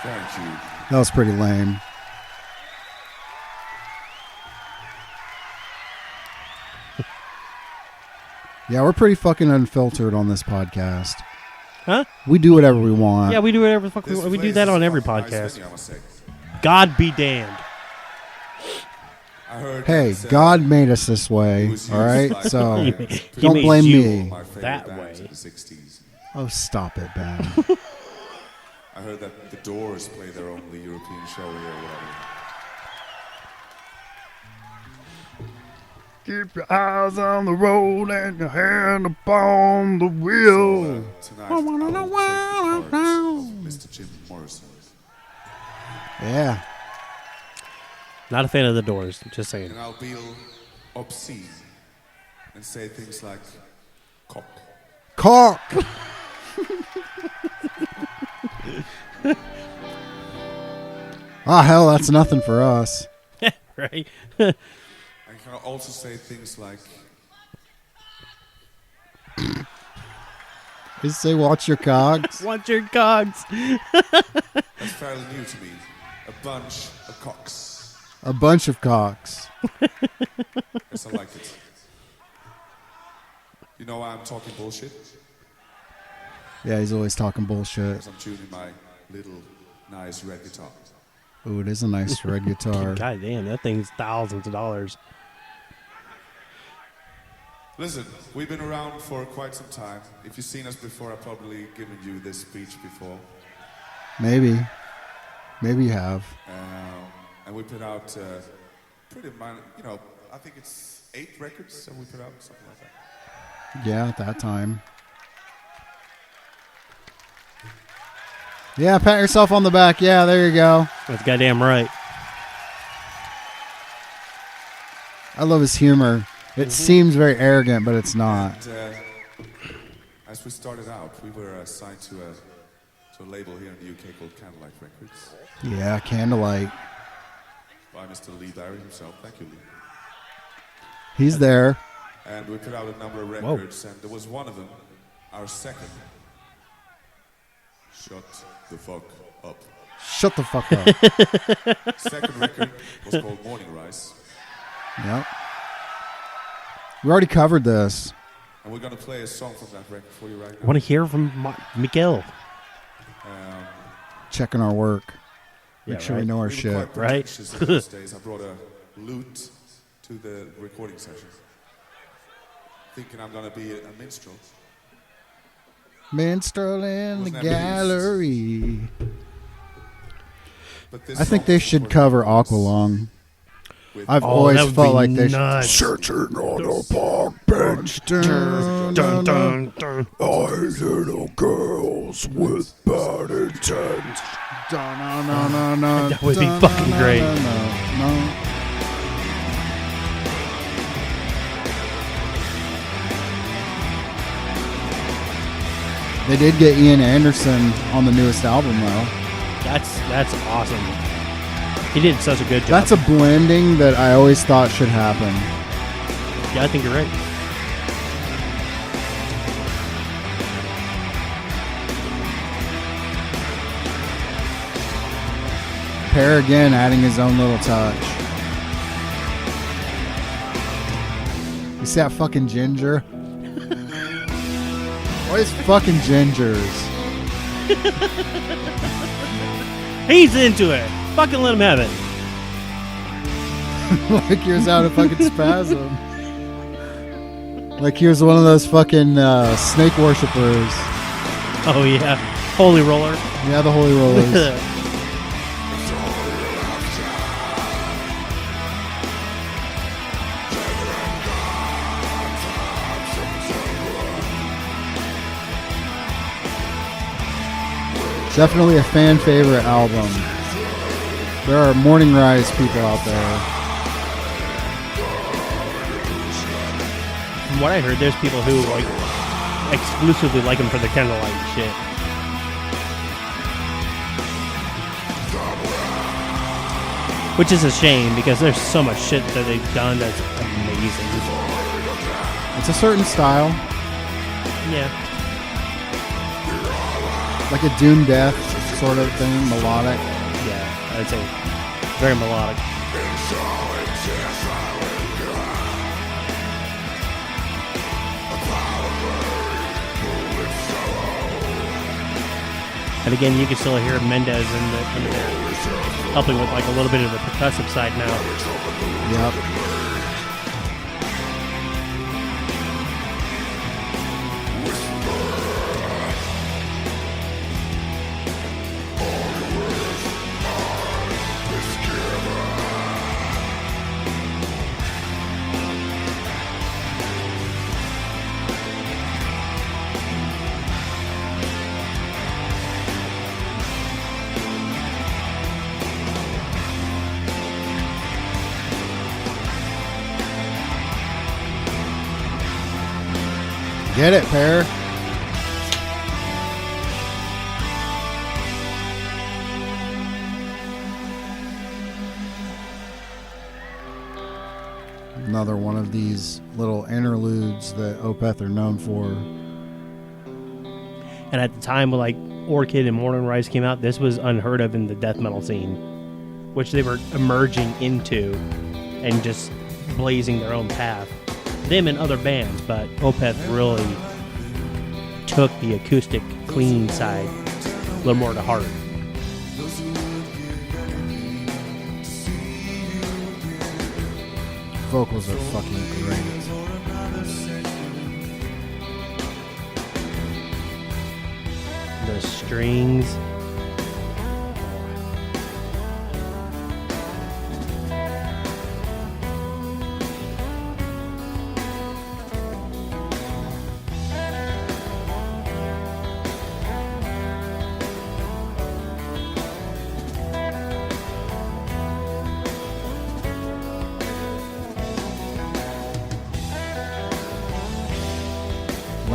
Thank you. That was pretty lame. Yeah, we're pretty fucking unfiltered on this podcast. Huh? We do whatever we want. Yeah, we do whatever the fuck we This want. We do place that is on every fucking nice podcast. venue, I must say. God be damned. I heard Hey, that, God made us this it way, was all used right? like, So He don't made blame you. me. my favorite that bands way. of the 60s. Oh, stop it, Ben. I heard that the Doors play their only European show here or whatever. Keep your eyes on the road and your hand upon the wheel. So, tonight, I will take the part of Mr. Jim Morrison. Yeah. Not a fan of the Doors. Just saying. And I'll be obscene and say things like cock. Cock. Hell, that's nothing for us. Right? I can also say things like Just say, watch your cogs. Watch your cogs. that's fairly new to me. A bunch of cocks. A bunch of cocks. Yes, I like it. You know why I'm talking bullshit? Yeah, he's always talking bullshit. Because I'm tuning my little nice red guitar. Ooh, it is a nice red guitar. God damn, that thing's thousands of dollars. Listen, we've been around for quite some time. If you've seen us before, I've probably given you this speech before. Maybe. Maybe you have. And we put out pretty minor. You know, I think it's 8 records that we put out, something like that. Yeah, at that time. Yeah, pat yourself on the back. Yeah, there you go. That's goddamn right. I love his humor. It seems very arrogant, but it's not. And, as we started out, we were signed to a label here in the UK called Candlelight Records Yeah, Candlelight. by Mr. Lee Barry himself. Thank you, Lee. He's there. And we put out a number of records, and there was one of them, our second. Shut the fuck up. Shut the fuck up. Second record was called Morning Rise. Yep. We already covered this. And we're going to play a song from that record for you right now. I want to hear from Miguel. Checking our work. Make Yeah, sure right. we know our We were shit. quite Right? pretentious in those days. I brought a lute to the recording session, thinking I'm going to be a minstrel. Minstrel in the Wasn't that gallery. But this I think song they was should for cover Morning Rise Aqualung. with- I've Oh, always that would felt be like they nuts. should. Searching on a park bench. Dun, dun, dun. Little girls with bad intent. That would be fucking great. They did get Ian Anderson on the newest album, though. That's awesome. He did such a good job. That's a blending that I always thought should happen. Yeah, I think you're right. Pear again adding his own little touch. You see that fucking ginger? Always fucking gingers. He's into it. Fucking let him have it. Like he was out of fucking spasm. Like he was one of those fucking snake worshippers. Oh yeah, holy roller. Yeah, the holy rollers. Definitely a fan favorite album. There are Morning Rise people out there. From what I heard, there's people who like exclusively like him for the Candlelight shit. Which is a shame because there's so much shit that they've done that's amazing. It's a certain style, Yeah. like a doom death sort of thing, melodic. Yeah, I'd say very melodic. And again, you can still hear Mendez in there helping with like a little bit of the percussive side now. Yep. Get it, Pear. Another one of these little interludes that Opeth are known for. And at the time when like Orchid and Morning Rise came out, this was unheard of in the death metal scene, which they were emerging into and just blazing their own path. Them and other bands, but Opeth really took the acoustic clean side a little more to heart. Vocals are fucking great. The strings.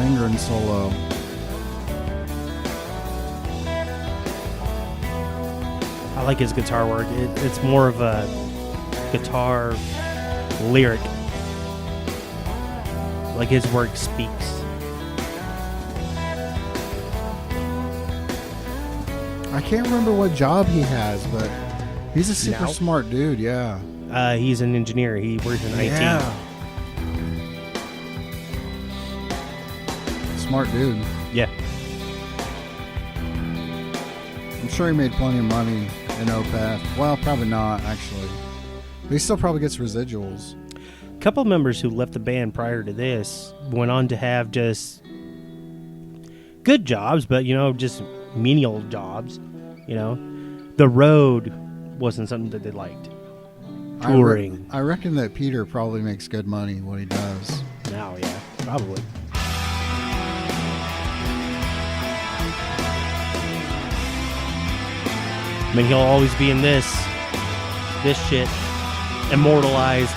lingering solo. I like his guitar work. It's more of a guitar lyric. Like his work speaks. I can't remember what job he has, but he's a super Now? smart dude, yeah. He's an engineer. He works in IT. Yeah. Smart dude. Yeah. I'm sure he made plenty of money in Opeth. Well, probably not, actually. But he still probably gets residuals. A couple members who left the band prior to this went on to have just good jobs, but, just menial jobs, The road wasn't something that they liked. Touring. I reckon that Peter probably makes good money what he does. Now, yeah, probably. I mean, he'll always be in this shit, immortalized.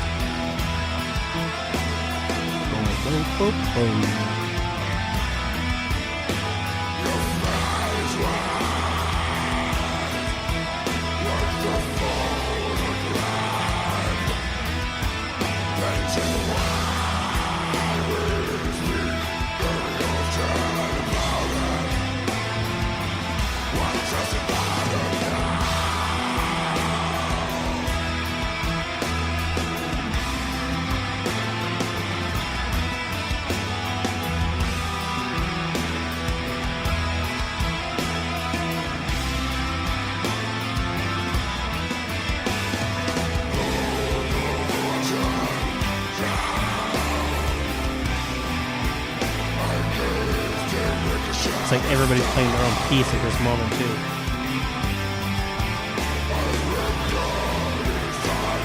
It's like everybody's playing their own piece at this moment, too.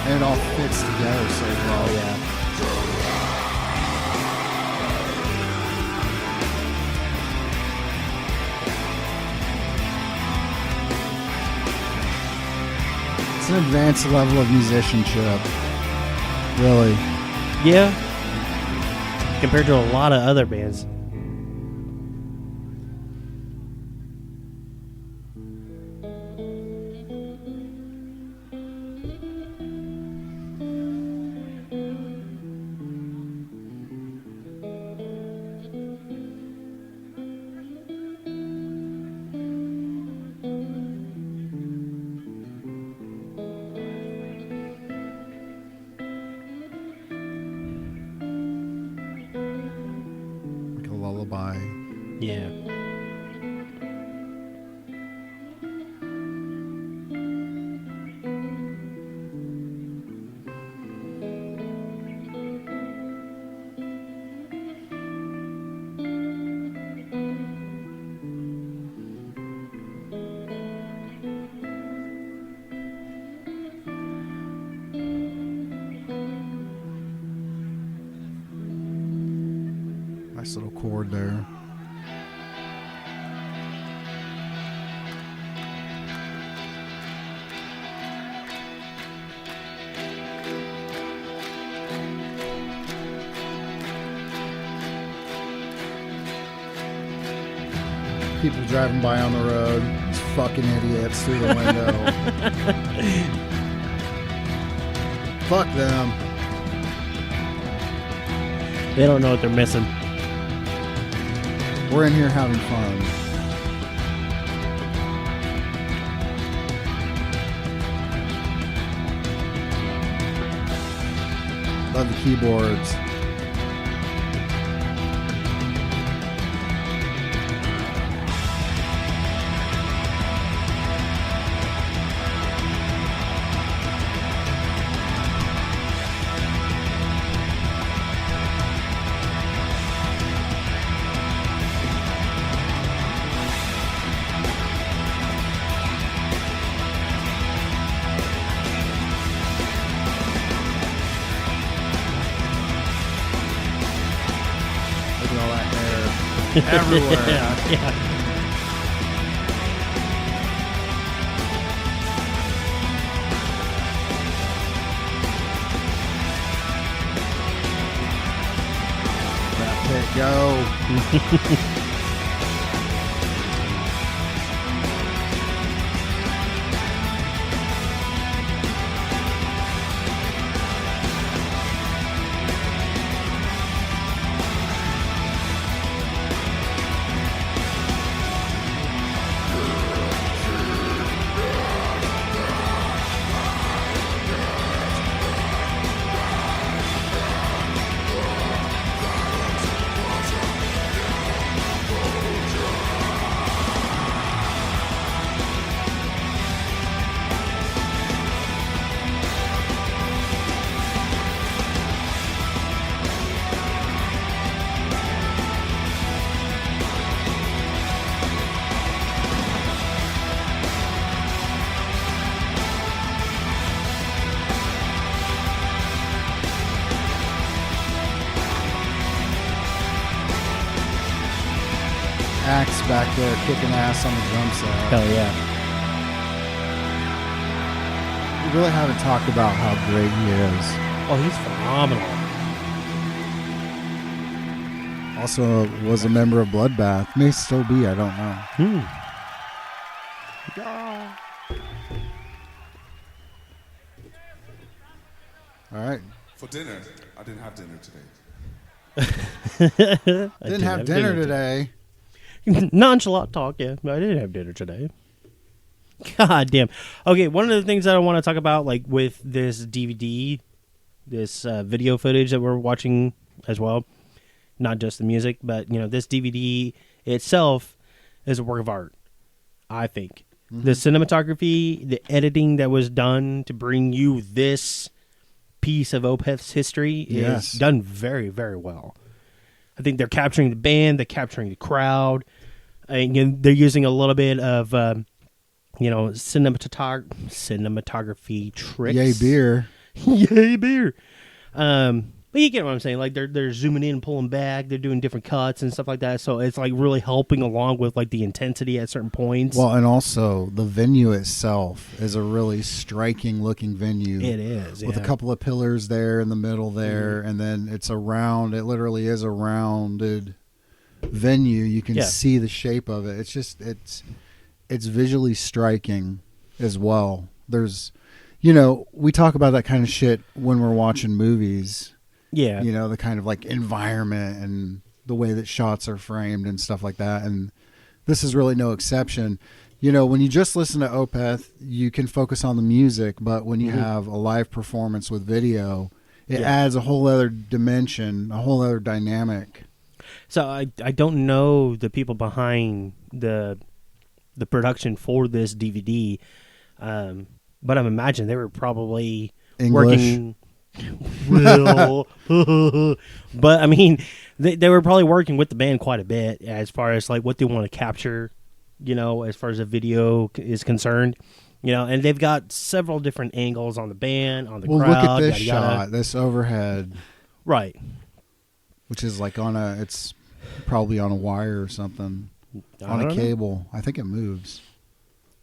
And it all fits together so well. Oh, yeah. It's an advanced level of musicianship. Really. Yeah. Compared to a lot of other bands. Like a lullaby. Yeah. Nice little chord there. People driving by on the road. These fucking idiots through the window. Fuck them. They don't know what they're missing. We're in here having fun. Love the keyboards. Look at all that hair everywhere. Yeah. That pick. go. Axe back there kicking ass on the drum set. Hell yeah. We really haven't talked about how great he is. Oh, he's phenomenal. Also was a member of Bloodbath. May still be, I don't know. All right. For dinner, I didn't have dinner today. Didn't have dinner today. Nonchalant talk, yeah. I didn't have dinner today. God damn. Okay, one of the things that I want to talk about, like with this DVD, this video footage that we're watching as well, not just the music, but you know, this DVD itself is a work of art, I think. Mm-hmm. The cinematography, the editing that was done to bring you this piece of Opeth's history is done very, very well. I think they're capturing the band, they're capturing the crowd, and they're using a little bit of, cinematography tricks. Yay, beer. Yay, beer. But you get what I'm saying. Like they're zooming in, pulling back. They're doing different cuts and stuff like that. So it's like really helping along with like the intensity at certain points. Well, and also the venue itself is a really striking looking venue. It is, with a couple of pillars there in the middle there, and then it's a round. It literally is a rounded venue. You can see the shape of it. It's just it's visually striking as well. There's, we talk about that kind of shit when we're watching movies. Yeah. The kind of like environment and the way that shots are framed and stuff like that. And this is really no exception. When you just listen to Opeth, you can focus on the music, but when you have a live performance with video, it adds a whole other dimension, a whole other dynamic. So I don't know the people behind the production for this DVD, but I'm imagining they were probably English. Working. Well, but I mean, they were probably working with the band quite a bit as far as like what they want to capture, as far as the video is concerned, and they've got several different angles on the band, on the crowd. Well, look at this yada, yada. shot, this overhead, right? Which is like it's probably on a wire or something, on a cable. I think it moves.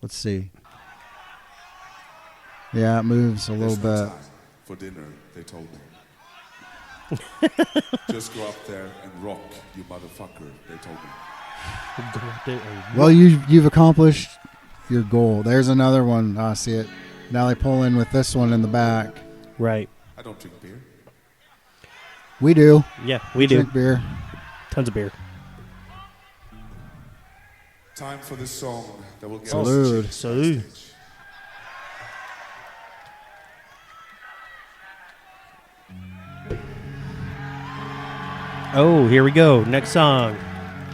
Let's see. Yeah, it moves a little bit. For dinner, they told me. Just go up there and rock, you motherfucker, they told me. Well, you've accomplished your goal. There's another one. I see it. Now they pull in with this one in the back. Right. I don't drink beer. We do. Yeah, we do. Drink beer. Tons of beer. Time for the song that will get Salud. us Salud. Oh, here we go. Next song.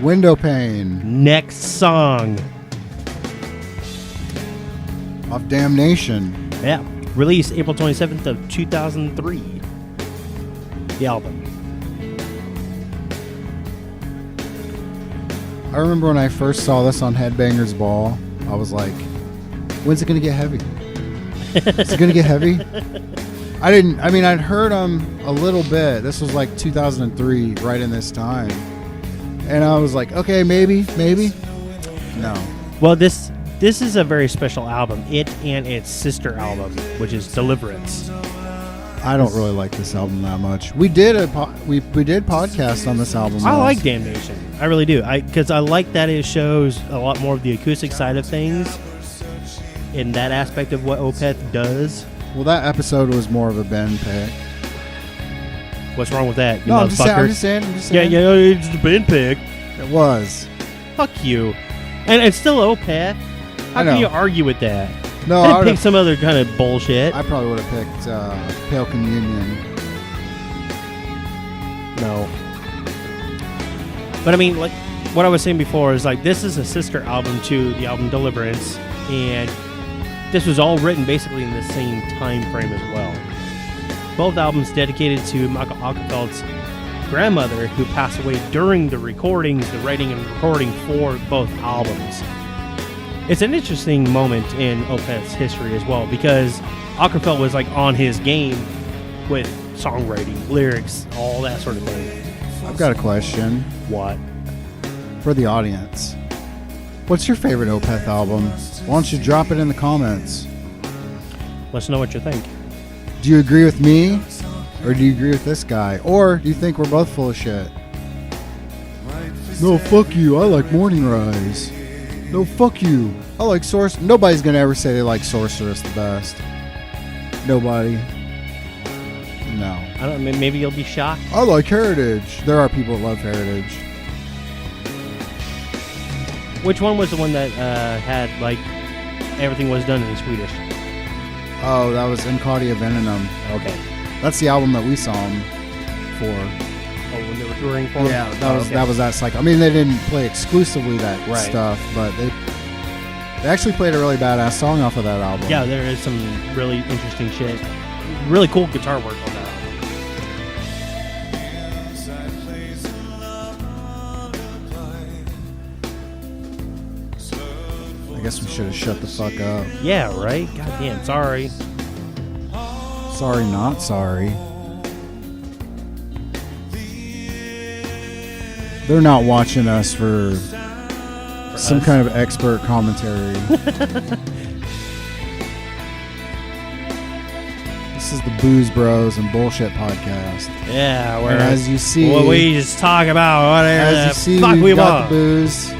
Window Pane. Next song. Of Damnation. Yeah. Released April 27th of 2003. The album. I remember when I first saw this on Headbangers Ball, I was like, when's it going to get heavy? Is it going to get heavy? I'd heard them a little bit. This was like 2003, right in this time. And I was like, okay, maybe. No. Well, this is a very special album. It and its sister album, which is Deliverance. I don't really like this album that much. We did we did podcast on this album. I like Damnation. I really do. Because I like that it shows a lot more of the acoustic side of things in that aspect of what Opeth does. Well, that episode was more of a Ben pick. What's wrong with that? You No, I'm motherfucker? just saying. Yeah, it's the Ben pick. It was. Fuck you. And it's still Opeth. How I know. can you argue with that? No, I I didn't would pick some other kind of bullshit. I probably would have picked Pale Communion. No. But I mean, like, what I was saying before is, like, this is a sister album to the album Deliverance, and this was all written basically in the same time frame as well. Both albums dedicated to Michael Ockefeld's grandmother, who passed away during the recordings, the writing and recording for both albums. It's an interesting moment in Opeth's history as well, because Ockefeld was like on his game with songwriting, lyrics, all that sort of thing. I've got a question What? for the audience. What's your favorite Opeth album? Why don't you drop it in the comments? Let's know what you think. Do you agree with me? Or do you agree with this guy? Or do you think we're both full of shit? No, fuck you. I like Morning Rise. No, fuck you. I like Sorceress. Nobody's going to ever say they like Sorceress the best. Nobody. No. I don't know, maybe you'll be shocked. I like Heritage. There are people that love Heritage. Which one was the one that had, like, everything was done in Swedish? Oh, that was Encardia Venenum. Okay. That's the album that we saw him for. Oh, when they were touring for him? Yeah, Oh, okay. that was that cycle. I mean, they didn't play exclusively that Right. stuff, but they actually played a really badass song off of that album. Yeah, there is some really interesting shit. Really cool guitar work on that album. I guess we should have shut the fuck up. Yeah, right? Goddamn, sorry. Sorry, not sorry. They're not watching us for some us. kind of expert commentary. This is the Booze Bros and Bullshit podcast. Yeah, And where as you see, well, we just talk about whatever as you the see, fuck we we've got want. the booze,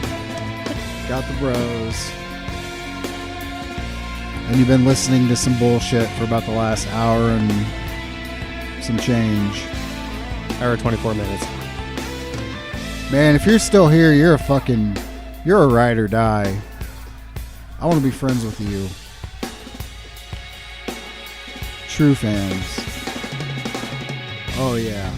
got the bros, and you've been listening to some bullshit for about the last hour and some change. Hour 24 minutes. Man, if you're still here, you're a ride or die. I want to be friends with you. True fans. Oh yeah.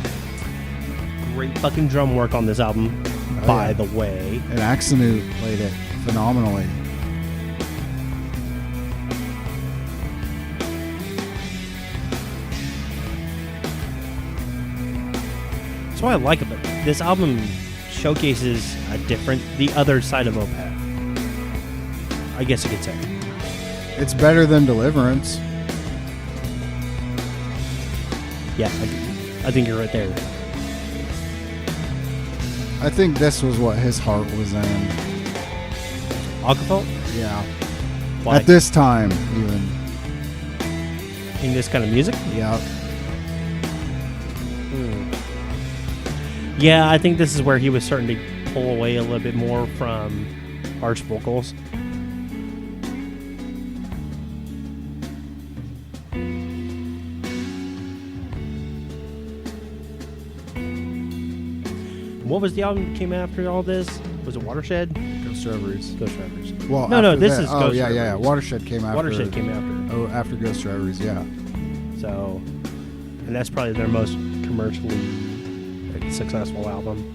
Great fucking drum work on this album, Oh, by yeah. the way. And Axanu played it phenomenally. That's what I like about it. This album showcases the other side of Opeth. I guess you could say. It's better than Deliverance. Yeah, I think you're right there. I think this was what his heart was in. Acapella? Yeah. Why? At this time, even. In this kind of music? Yeah. Yeah, I think this is where he was starting to pull away a little bit more from harsh vocals. What was the album that came after all this? Was it Watershed? Ghost Reveries. Ghost Reveries. Well, No, after this that- is Oh, Ghost yeah, yeah. Reveries. Watershed came after. Watershed came after. Oh, after Ghost Reveries, yeah. So, and that's probably their most commercially successful album.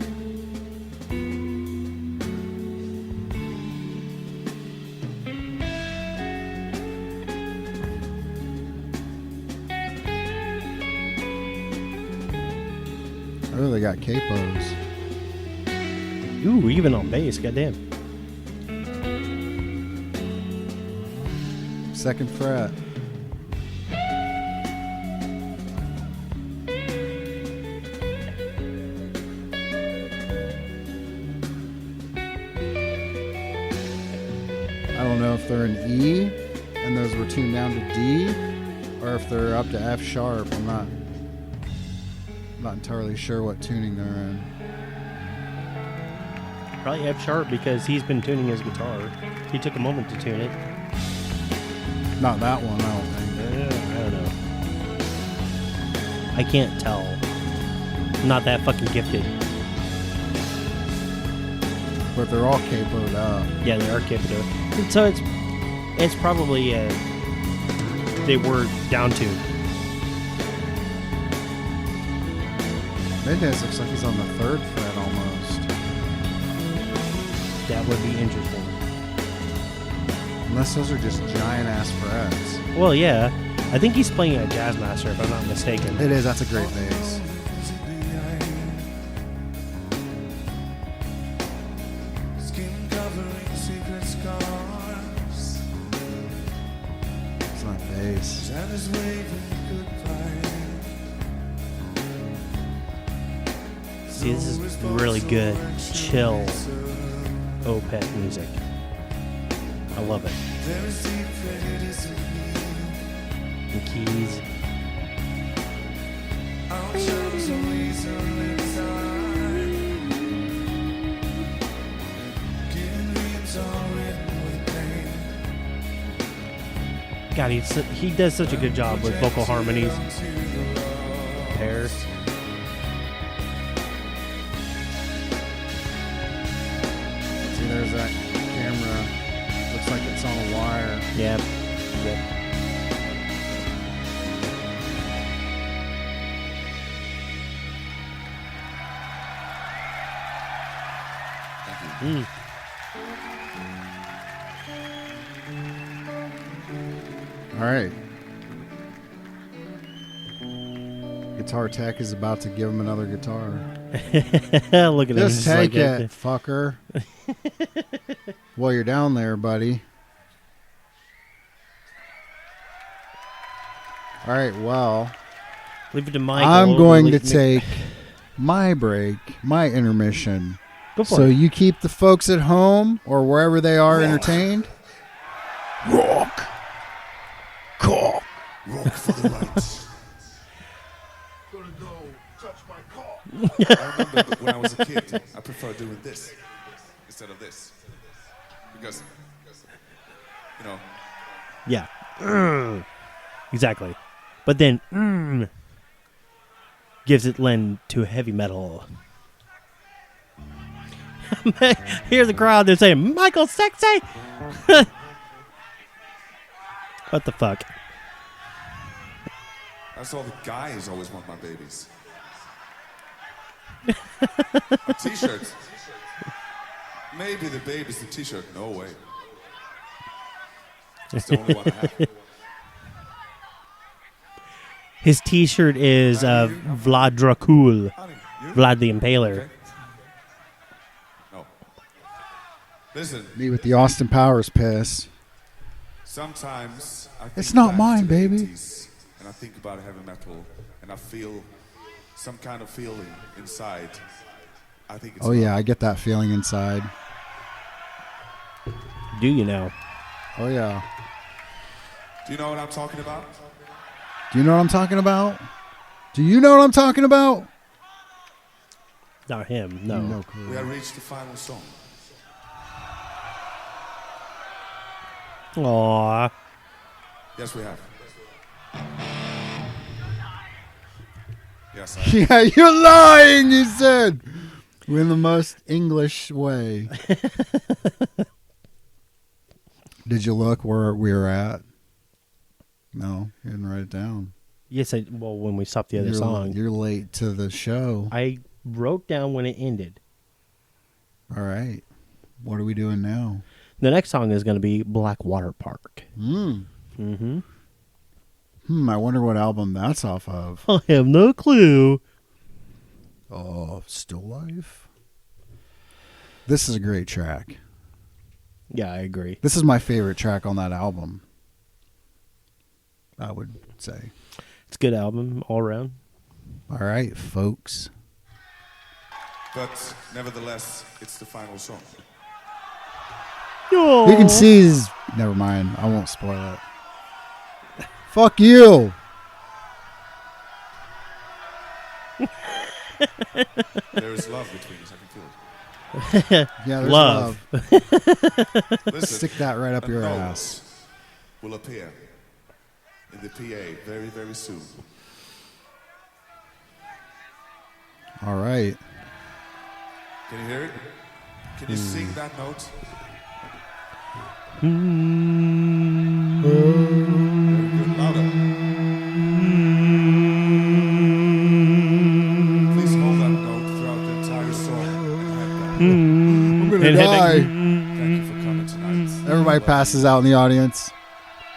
Oh, they got capos. Ooh, even on bass, goddamn. Second fret. I don't know if they're an E and those were tuned down to D, or if they're up to F sharp. I'm not entirely sure what tuning they're in. Probably F sharp because he's been tuning his guitar. He took a moment to tune it. Not that one, I don't think. I don't know. I can't tell. I'm not that fucking gifted. But they're all capoed up. Yeah, they are capoed. So it's probably they were down tuned. Mendez looks like he's on the 3rd fret almost. That would be interesting. Unless those are just giant ass frets. Well, yeah. I think he's playing a jazz master, if I'm not mistaken. It is. That's a great bass. It's not bass. See, this is really good, chill Opeth music. I love it. The keys. God, he does such a good job with vocal harmonies. Pairs. See, there's that camera. Looks like it's on a wire. Yep. Mm. All right. Guitar tech is about to give him another guitar. Look at him. Just take like it, fucker. While you're down there, buddy. All right, well, leave it to Michael. I'm going to take my break, my intermission. Go for so it. you keep the folks at home or wherever they are entertained. Rock. Cock. Rock for the right. Gonna go touch my cock. I remember when I was a kid, I preferred doing this instead of this. Because, you know. Yeah. Exactly. But then, gives it lend to heavy metal. Hear the crowd, they're saying, Michael sexy! What the fuck? That's all the guys always want my babies. A t-shirt. Maybe the baby's the t-shirt. No way. It's the only one I have. His t-shirt is Vlad Dracul. Honey, you? Vlad the Impaler. Okay. No. Listen. Me with the Austin Powers piss. Sometimes I think It's not back mine, to the baby. 80s, and I think about heavy metal, and I feel some kind of feeling inside. I think it's Oh, yeah, I get that feeling inside. Do you know? Oh, yeah. Do you know what I'm talking about? Do you know what I'm talking about? Do you know what I'm talking about? Not him, no. No clue. We have reached the final song. Aww. Yes, we have. Yes, I Yeah, you're lying, you said. In the most English way. Did you look where we were at? No, you didn't write it down. Yes, well, when we stopped the other song. You're late to the show. I wrote down when it ended. All right. What are we doing now? The next song is going to be Blackwater Park. I wonder what album that's off of. I have no clue. Oh, Still Life? This is a great track. Yeah, I agree. This is my favorite track on that album, I would say. It's a good album all around. All right, folks. But nevertheless, it's the final song. You can see his... Never mind. I won't spoil it. Fuck you. There is love between us. I can feel it. Yeah, there's Love. Listen, Stick that right up a your note ass. will appear in the PA very, very soon. All right. Can you hear it? Can you sing that note? Very good. Louder. Please hold that note throughout the entire song. I'm gonna And die. Thank you for coming tonight. Everybody passes out in the audience.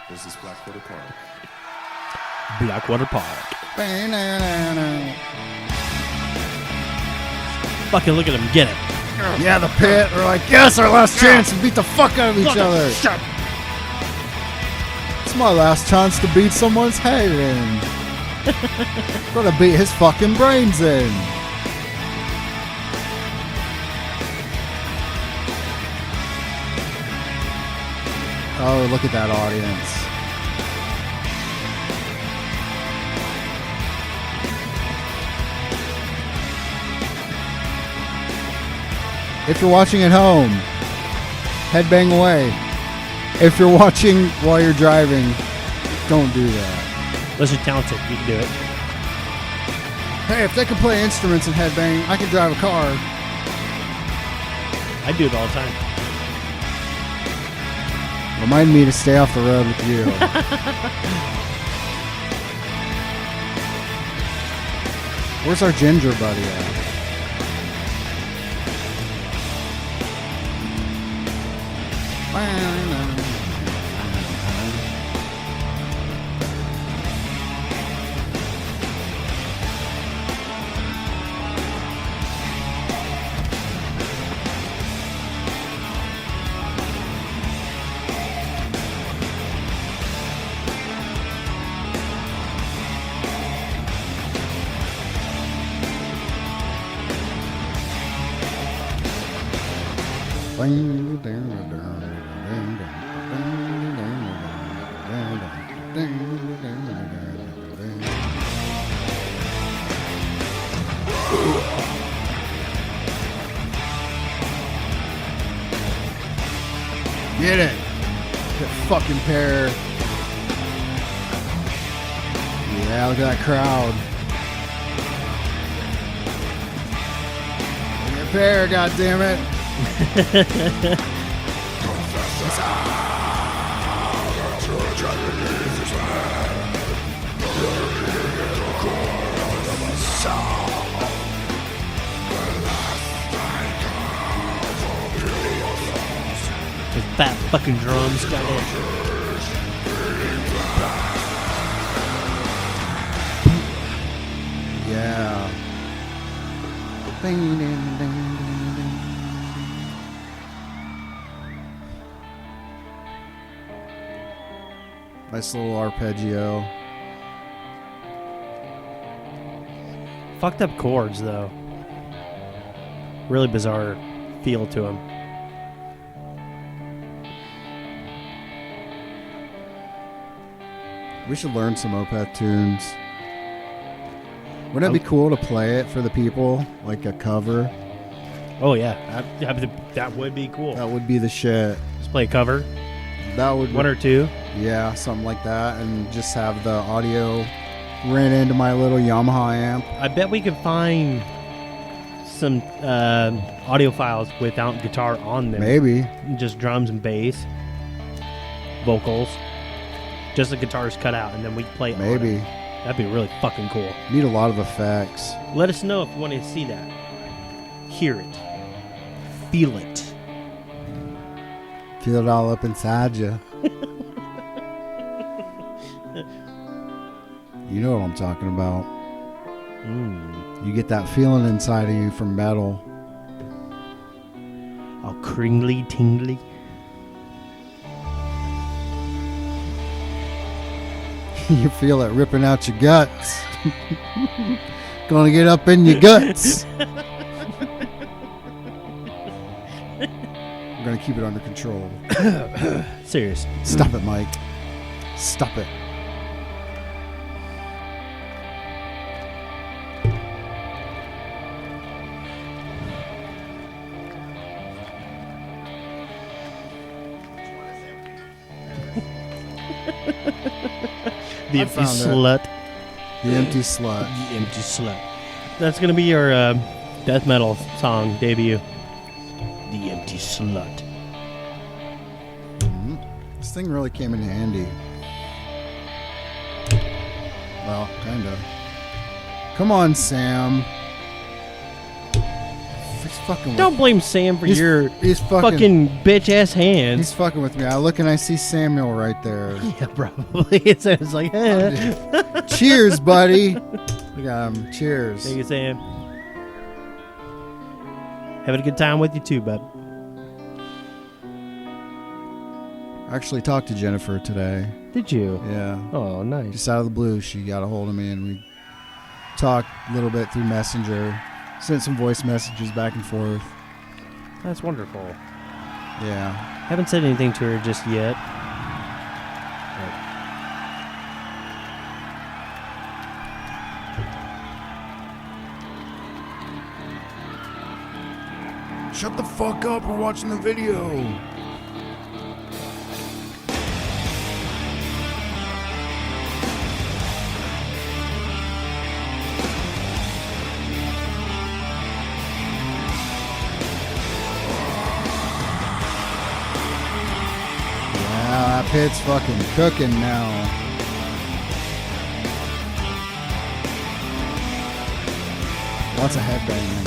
This is Blackwater Park. Blackwater Park. Fucking look at him get it. Yeah, the pit. We're like, yes, our last chance to beat the fuck out of each other. Shut. It's my last chance to beat someone's head in. Gonna beat his fucking brains in. Oh, look at that audience. If you're watching at home, headbang away. If you're watching while you're driving, don't do that. Unless you're talented, you can do it. Hey, if they can play instruments and headbang, I can drive a car. I do it all the time. Remind me to stay off the road with you. Where's our ginger buddy at? Get it. That fucking pair. Yeah, look at that crowd. Look at that pair, goddammit. Those fat fucking drums got it. Yeah. Ding, ding, ding, ding, ding. Nice little arpeggio. Fucked up chords though. Really bizarre feel to them. We should learn some Opeth tunes. Wouldn't it be cool to play it for the people, like a cover? Oh yeah, that would be cool. That would be the shit. Just play a cover, That would, one or two. yeah, something like that, and just have the audio ran into my little Yamaha amp. I bet we could find some audio files without guitar on them. Maybe. Just drums and bass, vocals, just the guitars cut out, and then we play it on Maybe. it. That'd be really fucking cool. Need a lot of effects. Let us know if you want to see that. Hear it. Feel it. Feel it all up inside you. You know what I'm talking about. You get that feeling inside of you from metal. All cringly, tingly. You feel it ripping out your guts. Gonna get up in your guts. I'm gonna keep it under control. Serious. Stop it, Mike. Stop it. The I empty found it. slut. The empty slut. The empty slut. That's gonna be your death metal song debut. The empty slut. This thing really came in handy. Well, kinda. Come on, Sam. He's fucking. Don't blame Sam for your He's fucking bitch ass hands. He's fucking with me. I look and I see Samuel right there. Yeah, probably. It sounds like, Cheers, buddy. Look at him. Cheers. Thank you, Sam. Having a good time with you too, bud. I actually talked to Jennifer today. Did you? Yeah. Oh, nice. Just out of the blue, she got a hold of me and we talked a little bit through Messenger. Sent some voice messages back and forth. That's wonderful. Yeah. Haven't said anything to her just yet. Shut the fuck up, we're watching the video. Yeah, that pit's fucking cooking now. Lots of headbanging.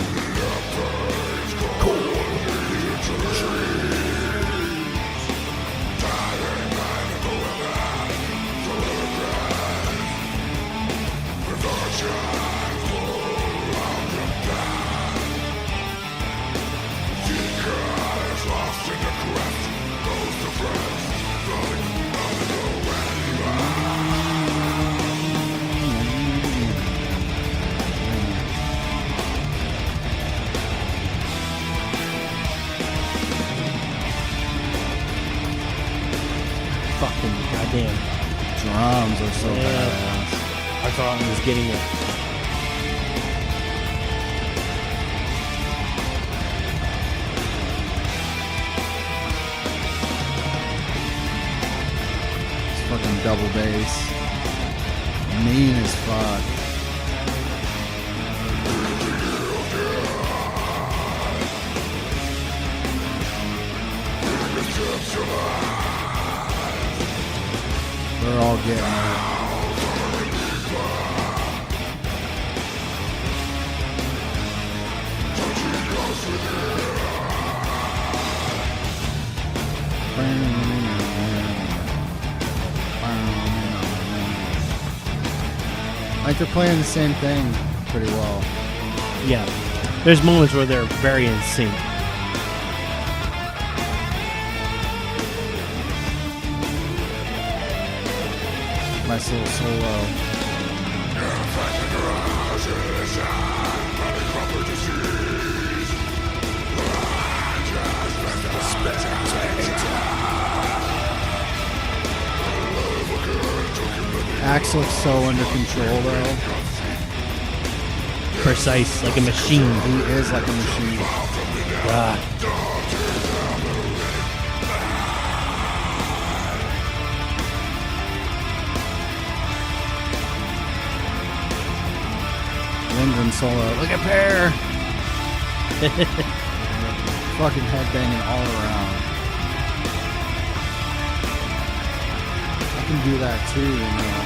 Fucking goddamn. Drums are so Yeah. badass. I thought I was getting it. It's fucking double bass. Mean as fuck. They're all getting it. Like they're playing the same thing pretty well. Yeah. There's moments where they're very in sync. Nice little solo. Axe looks so under control though. Precise, like a machine. He is like a machine. God. Lindgren solo. Look at Pear. Fucking headbanging all around. I can do that too, you know.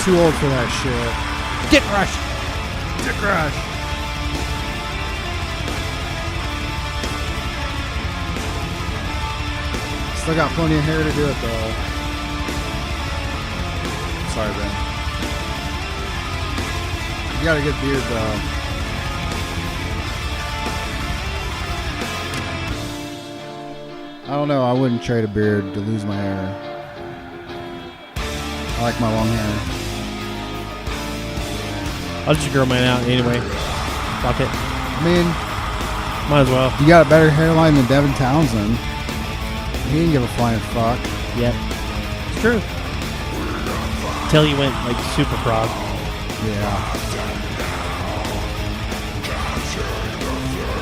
too old for that shit. Dick Rush. Dick Rush. Still got plenty of hair to do it though. Sorry, Ben. You got a good beard though. I don't know. I wouldn't trade a beard to lose my hair. I like my long hair. I'll just grow mine out anyway. Fuck it. I mean, might as well. You got a better hairline than Devin Townsend. He didn't give a flying fuck. Yep. It's true. Till he went like super frog. Yeah.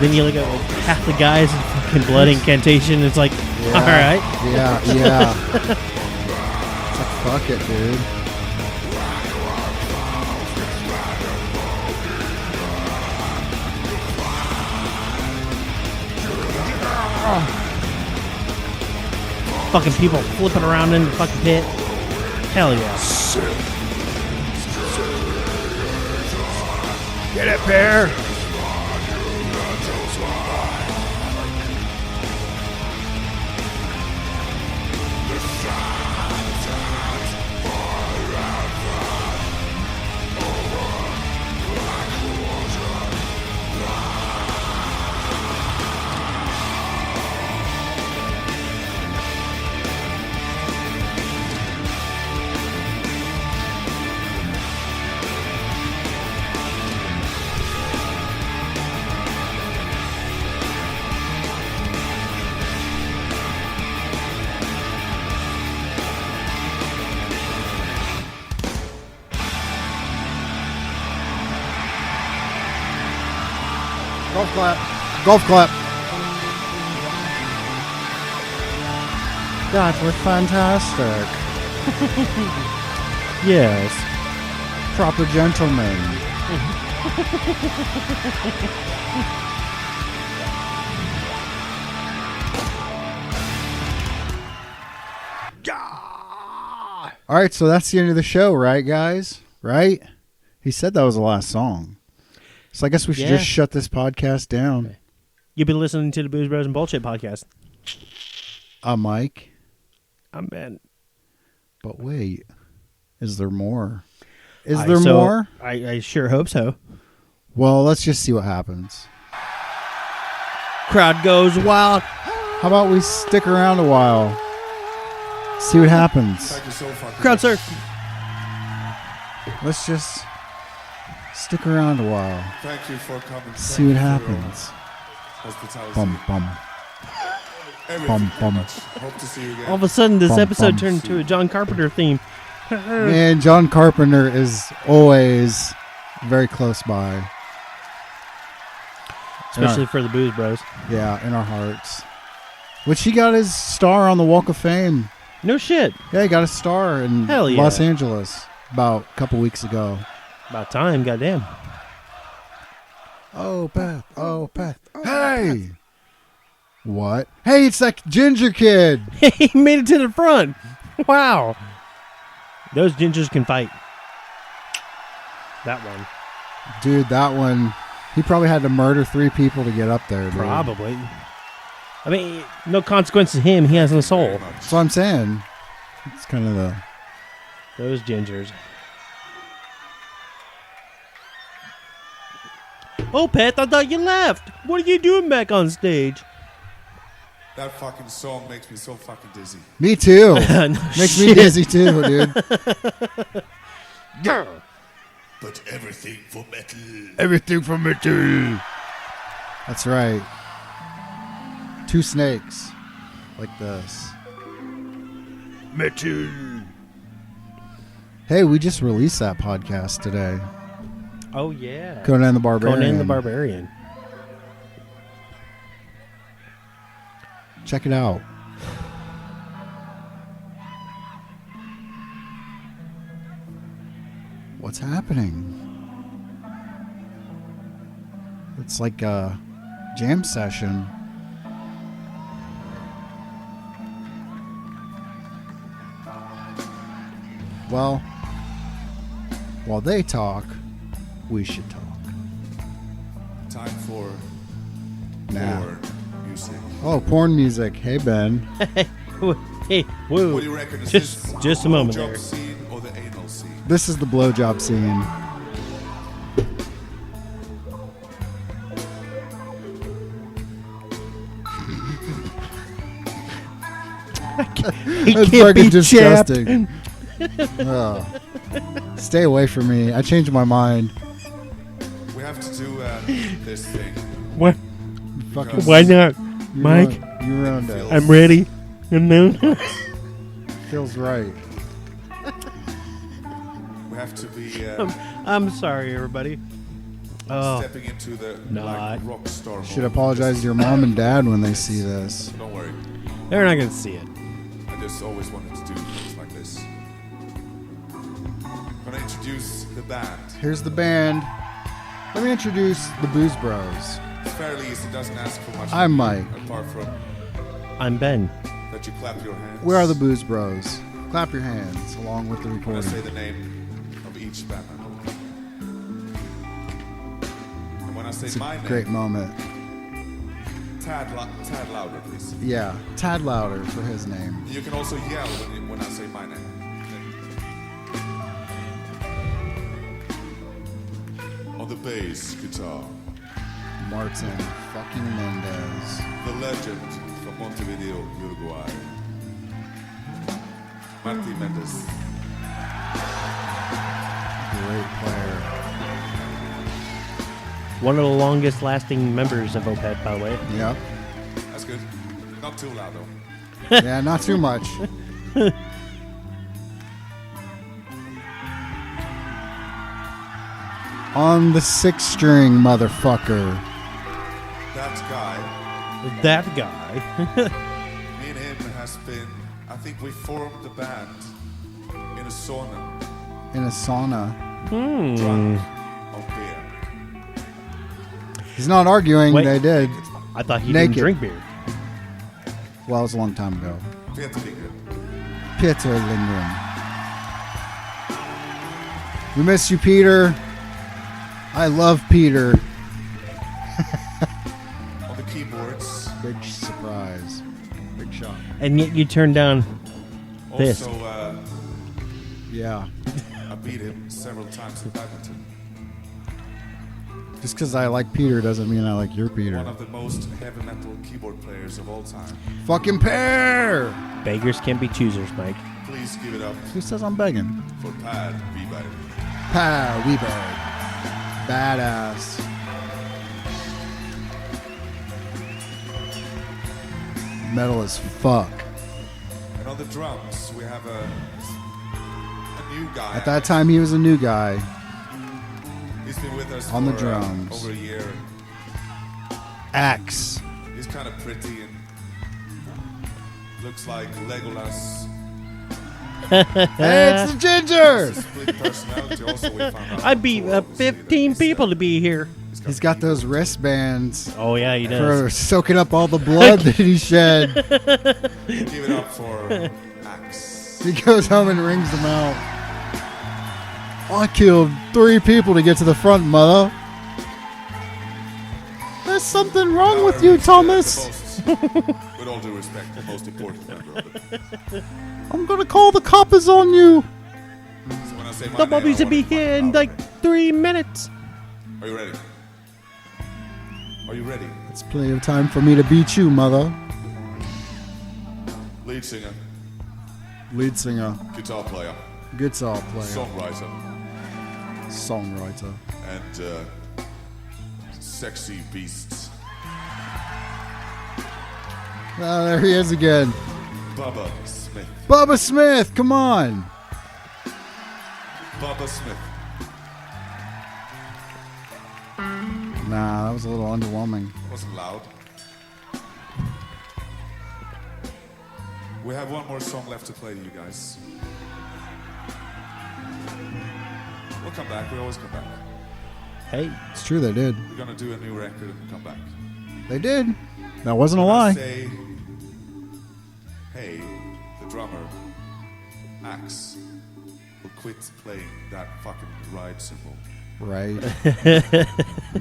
Then you look at like half the guys in fucking Blood Incantation. It's like, Yeah. all right. Yeah. It's like, fuck it, dude. Fucking people flipping around in the fucking pit. Hell yeah. Get it, Bear. Golf clap. Golf clap. That was fantastic. Yes. Proper gentleman. All right, so that's the end of the show, right, guys? Right? He said that was the last song. So I guess we should just shut this podcast down. You've been listening to the Booze Bros and Bullshit podcast. I'm Mike. I'm Ben. But wait, is there more? Is there more? I sure hope so. Well, let's just see what happens. Crowd goes wild. How about we stick around a while? See what happens. Thank you so fucking Crowd much. surf. Let's just stick around a while. Thank you for coming. See what happens. Hospitality. Bum bum. Everything Bum, pretty bum. much. Hope to see you again. All of a sudden, this Bum, episode bum. turned into a John Carpenter theme. Man, John Carpenter is always very close by. Especially for the Booze Bros. Yeah, in our hearts. Which he got his star on the Walk of Fame. No shit. Yeah, he got a star in Hell yeah. Los Angeles about a couple weeks ago. About time, goddamn. Oh, Beth. Oh, Beth. Hey! What? Hey, it's that ginger kid. He made it to the front. Wow. Those gingers can fight. That one. Dude, that one, he probably had to murder 3 people to get up there, dude. Probably. I mean, no consequence to him. He has no soul. That's what I'm saying. It's kind of the... Those gingers. Oh, Pet, I thought you left. What are you doing back on stage? That fucking song makes me so fucking dizzy. Me too. No Makes me shit. dizzy too, dude. But everything for metal. Everything from metal. That's right. 2 snakes. Like this. Metal. Hey, we just released that podcast today. Oh, yeah. Conan the Barbarian. Conan the Barbarian. Check it out. What's happening? It's like a jam session. Well, While they talk, we should talk. Time for Now. porn music. Oh, porn music. Hey, Ben. Hey, whoa. What do you reckon? Is Just a moment job there. scene or the anal scene? This is the blowjob scene. He That's can't fucking be chapped. disgusting. Oh. Stay away from me. I changed my mind. We have to do this thing. What? Fucking Why not, you Mike? You ruined it. I'm ready. And then Feels right. We have to be I'm sorry, everybody. Oh, stepping into the Not. rock star. Should mode. apologize to your mom and dad when they see this. Don't worry. they're not gonna see it. I just always wanted to do things like this. I'm gonna introduce the band. Here's the band. Let me introduce the Booze Bros. It's fairly easy. It doesn't ask for much. I'm Mike. Apart from I'm Ben. that you clap your hands. We are the Booze Bros. Clap your hands along with the When I say recording. the name of each band member. And when I say It's a my name, great moment. tad louder, please. Yeah, Tad Louder for his name. You can also yell when I say my name. On the bass guitar, Martin fucking Mendez. the legend from Montevideo, Uruguay, Martin Mendez. Great player. One of the longest lasting members of Opeth, by the way. Yep. That's good. Not too loud though. Yeah, not too much. On the 6-string, motherfucker. That guy, That guy. me and him has been, I think we formed the band in a sauna, In a sauna. drunk on beer. He's not arguing. Wait. They did. I thought he Naked. didn't drink beer. Well, it was a long time ago. Peter Lindgren. Peter Lindgren. We miss you, Peter. I love Peter. On the keyboards. Big surprise. Big shot. And yet you turned down this. Also, Yeah. I beat him several times in badminton. Just because I like Peter doesn't mean I like your Peter. One of the most heavy metal keyboard players of all time. Fucking pair! Beggars can be choosers, Mike. Please give it up Who says I'm begging? for Pad Weber. Pa, we beg. Badass. Metal as fuck. And on the drums, we have a new guy. At that time, he was a new guy. He's been with us on the for drums. over a year. Axe. He's kind of pretty and looks like Legolas. Hey, it's the ginger! Split personality also we found out. I'd be before, obviously, 15 that people to be here. He's got those wristbands Oh, yeah, he does. for soaking up all the blood that he shed. Give it up for Axe. He goes home and rings them out. I killed 3 people to get to the front, mother. There's something wrong with you, Thomas. With all due respect, the most important member of it. I'm gonna call the coppers on you. So when I say my The name, Bobbies I will be want it here in louder. like 3 minutes. Are you ready? Are you ready? It's plenty of time for me to beat you, mother. Lead singer, Lead singer, guitar player, guitar player, songwriter, songwriter. and sexy beasts. Oh, there he is again. Bubba Smith. Bubba Smith, come on. Bubba Smith. Nah, that was a little underwhelming. Wasn't loud. We have one more song left to play to you guys. We'll come back. We always come back. Hey, It's true, they did. We're gonna do a new record and come back. They did. That wasn't a When I lie. say, hey, the drummer, Axe, will quit playing that fucking ride cymbal. Right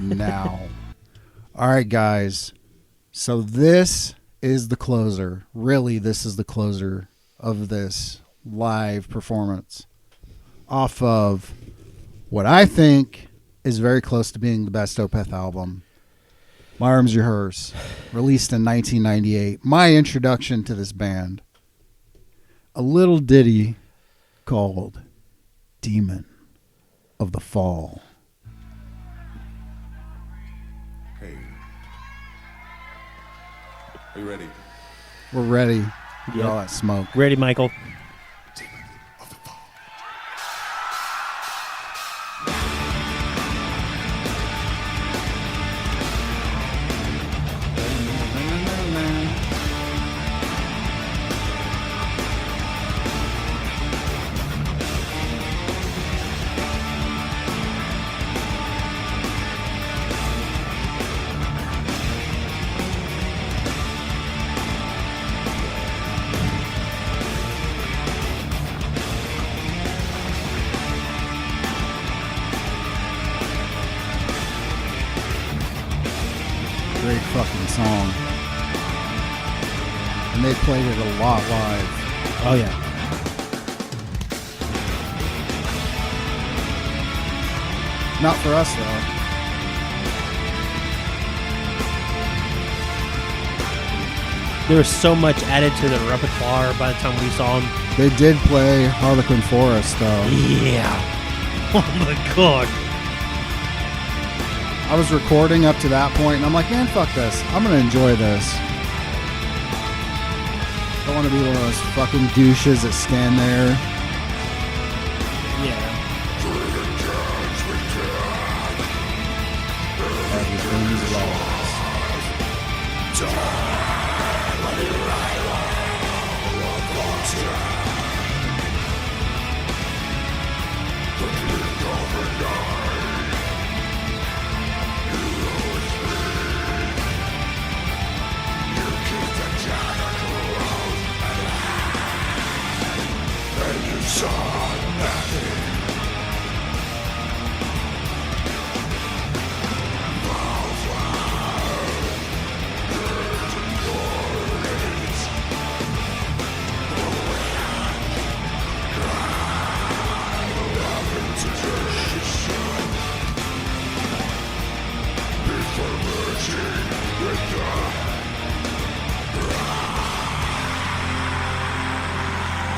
now. All right, guys. So this is the closer. Really, this is the closer of this live performance off of what I think is very close to being the best Opeth album. My Arms Your Hearse, released in 1998. My introduction to this band. A little ditty called Demon of the Fall. Hey. Are you ready? We're ready. Get Yep. all that smoke. Ready, Michael? Demon of the Fall. Great fucking song. And they played it a lot live. Oh, yeah. Not for us, though. There was so much added to the repertoire by the time we saw them. They did play Harlequin Forest, though. Yeah. Oh, my God. I was recording up to that point, and I'm like, man, fuck this. I'm going to enjoy this. I don't want to be one of those fucking douches that stand there. Yeah. Everything's lost.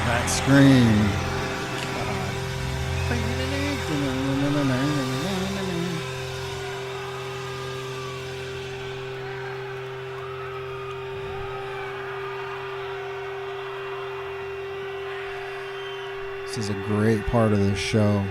That scream. This is a great part of this show.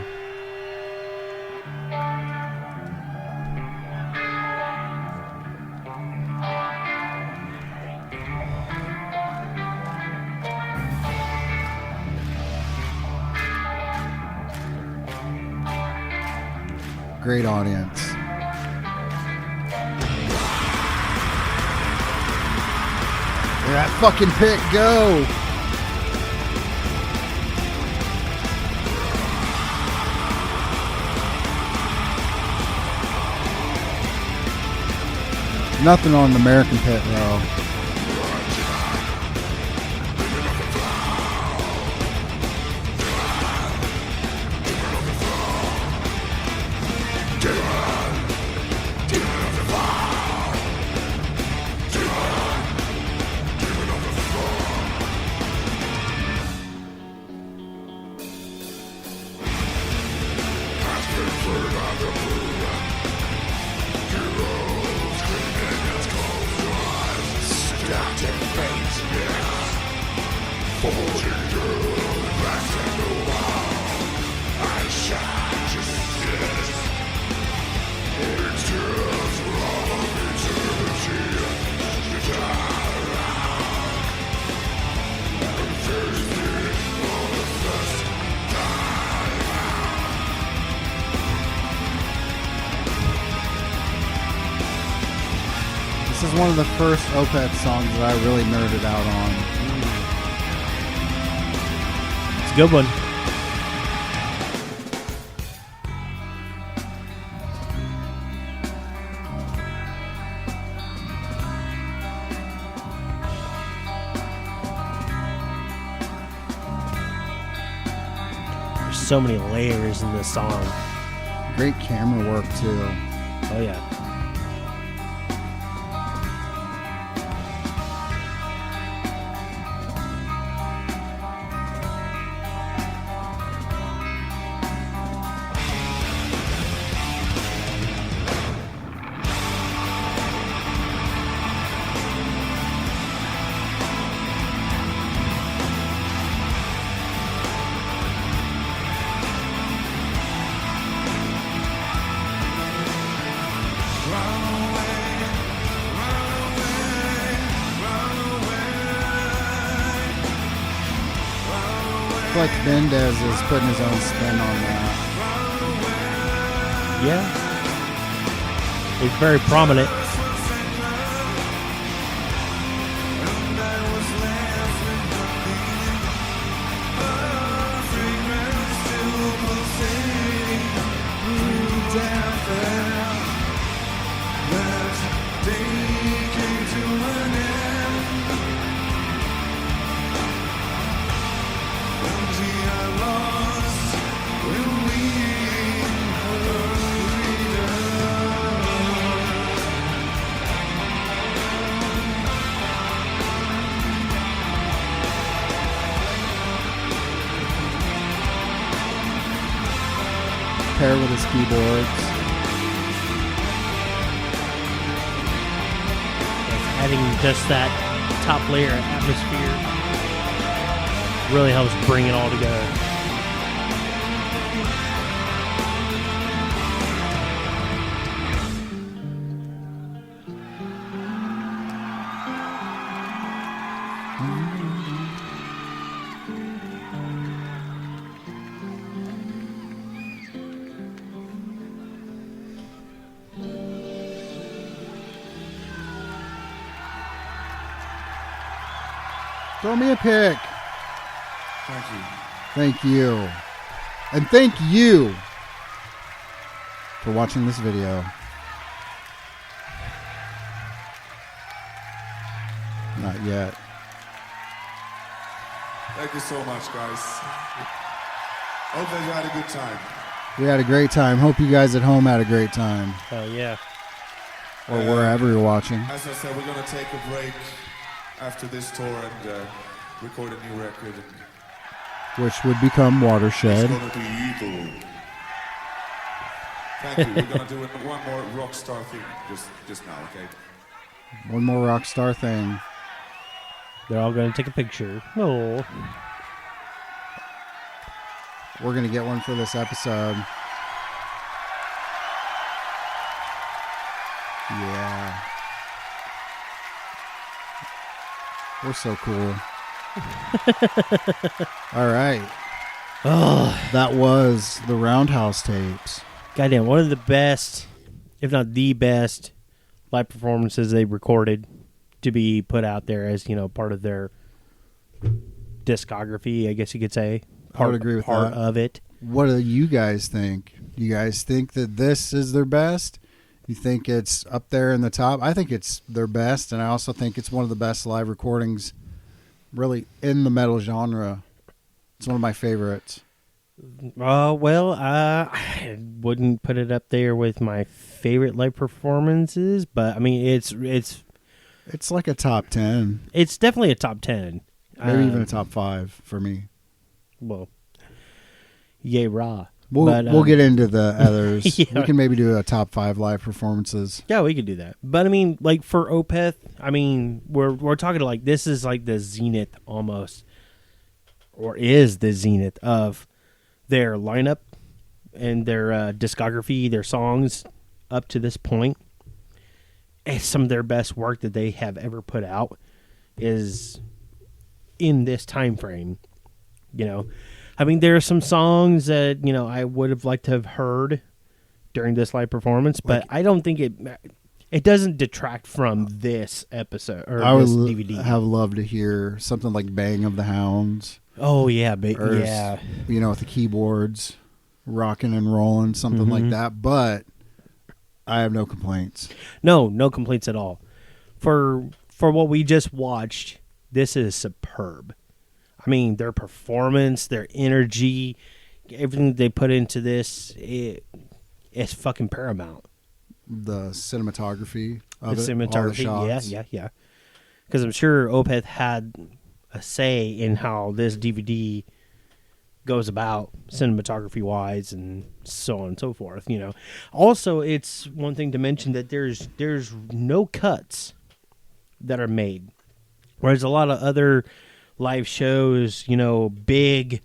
Great audience. Where that fucking pick go? Nothing on the American pit though. This is one of the first Opeth songs that I really nerded out on. It's a good one. There's so many layers in this song. Great camera work too. Oh yeah. I feel like Mendez is putting his own spin on that. Yeah. It's very prominent. Pair with his keyboards. Adding just that top layer of atmosphere really helps bring it all together. Throw me a pick. Thank you. Thank you. And thank you for watching this video. Not yet. Thank you so much, guys. Hope that you had a good time. We had a great time. Hope you guys at home had a great time. Hell yeah. Or wherever you're watching. As I said, we're going to take a break after this tour and record a new record. Which would become Watershed. It's going to be evil. Thank you. We're going to do one more rock star thing just now, okay? One more rock star thing. They're all going to take a picture. Oh. We're going to get one for this episode. Yeah. We're so cool. All right. Oh, That was the Roundhouse Tapes. goddamn, one of the best, if not the best, live performances they recorded to be put out there as, you know, part of their discography, I guess you could say. I would agree with part that. of it. What do you guys think? Do you guys think that this is their best? You think it's up there in the top? I think it's their best, and I also think it's one of the best live recordings really in the metal genre. It's one of my favorites. Well, I wouldn't put it up there with my favorite live performances, but I mean, it's It's like a top 10, it's definitely a top 10. maybe even a top 5 for me. Well, yay, rah. We'll get into the others. Yeah. We can maybe do a top 5 live performances. Yeah, we could do that. But I mean, like for Opeth, I mean, we're talking like this is like the zenith almost, or is the zenith of their lineup and their discography, their songs up to this point. And some of their best work that they have ever put out is in this time frame. You know, I mean, there are some songs that, you know, I would have liked to have heard during this live performance, but I don't think it doesn't detract from this episode or I would this DVD. have loved to hear something like Bang of the Hounds. Oh yeah, Or, yeah. you know, with the keyboards, rocking and rolling, something Mm-hmm. like that. But I have no complaints. No complaints at all. For what we just watched, this is superb. I mean, their performance, their energy, everything they put into this is fucking paramount. The cinematography of The it, all the cinematography, shots. yeah. Because I'm sure Opeth had a say in how this DVD goes about cinematography wise and so on and so forth. Also, it's one thing to mention that there's no cuts that are made, whereas a lot of other live shows, big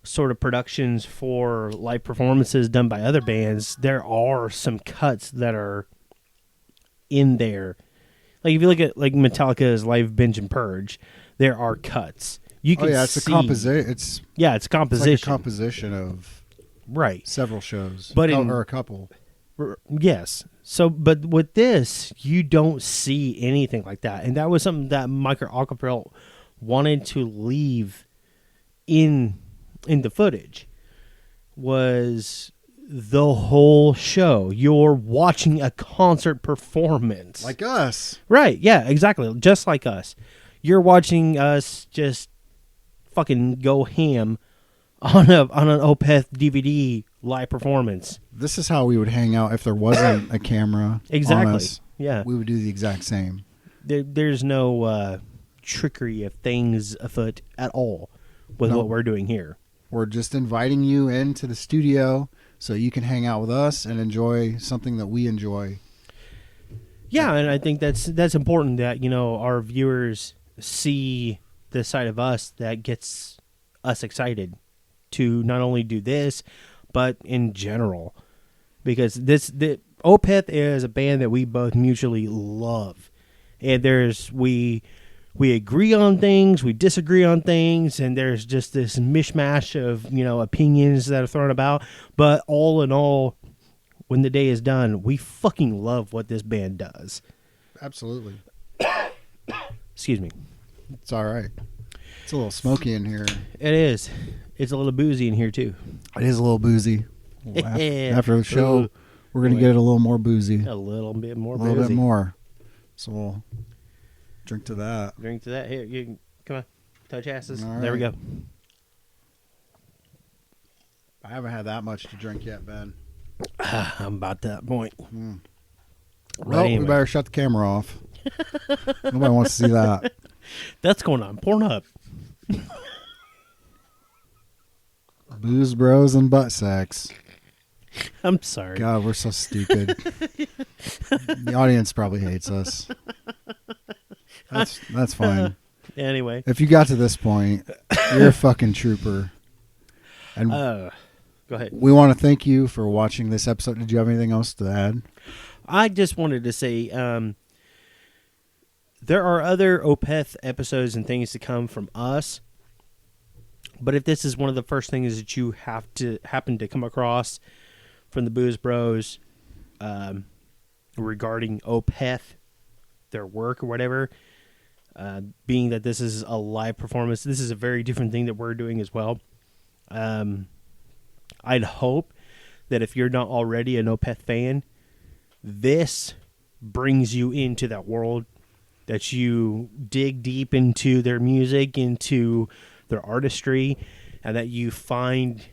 sort of productions for live performances done by other bands, there are some cuts that are in there. Like if you look at like Metallica's Live Binge and Purge, there are cuts. You can it's a composition. It's it's composition. like a composition of several shows, or a couple. Yes. So, but with this, you don't see anything like that, and that was something that Michael Acapel wanted to leave in the footage. Was the whole show. You're watching a concert performance. Like us. Right, yeah, exactly. Just like us. You're watching us just fucking go ham on an Opeth DVD live performance. This is how we would hang out if there wasn't a camera Exactly. on us. Yeah. We would do the exact same. There's no trickery of things afoot at all with what we're doing here. We're just inviting you into the studio so you can hang out with us and enjoy something that we enjoy. Yeah, and I think that's important that, our viewers see the side of us that gets us excited to not only do this, but in general. Because the Opeth is a band that we both mutually love. And we agree on things, we disagree on things, and there's just this mishmash of, opinions that are thrown about. But all in all, when the day is done, we fucking love what this band does. Absolutely. Excuse me. It's all right. It's a little smoky in here. It is. It's a little boozy in here, too. It is a little boozy. After the show, we're going to get it a little more boozy. A little bit more A boozy. little bit more. So we'll drink to that. Drink to that. Here, you can, come on. Touch asses. All There we right. go. I haven't had that much to drink yet, Ben. I'm about that point. Well, anyway. we better shut the camera off. Nobody wants to see that. That's going on Pornhub. Booze, bros, and butt sex. I'm sorry. God, we're so stupid. The audience probably hates us. That's fine. Anyway. If you got to this point, you're a fucking trooper. And Go ahead. we want to thank you for watching this episode. Did you have anything else to add? I just wanted to say there are other Opeth episodes and things to come from us. But if this is one of the first things that you happen to come across from the Booze Bros regarding Opeth, their work or whatever, being that this is a live performance, this is a very different thing that we're doing as well. I'd hope that if you're not already an Opeth fan, this brings you into that world, that you dig deep into their music, into their artistry, and that you find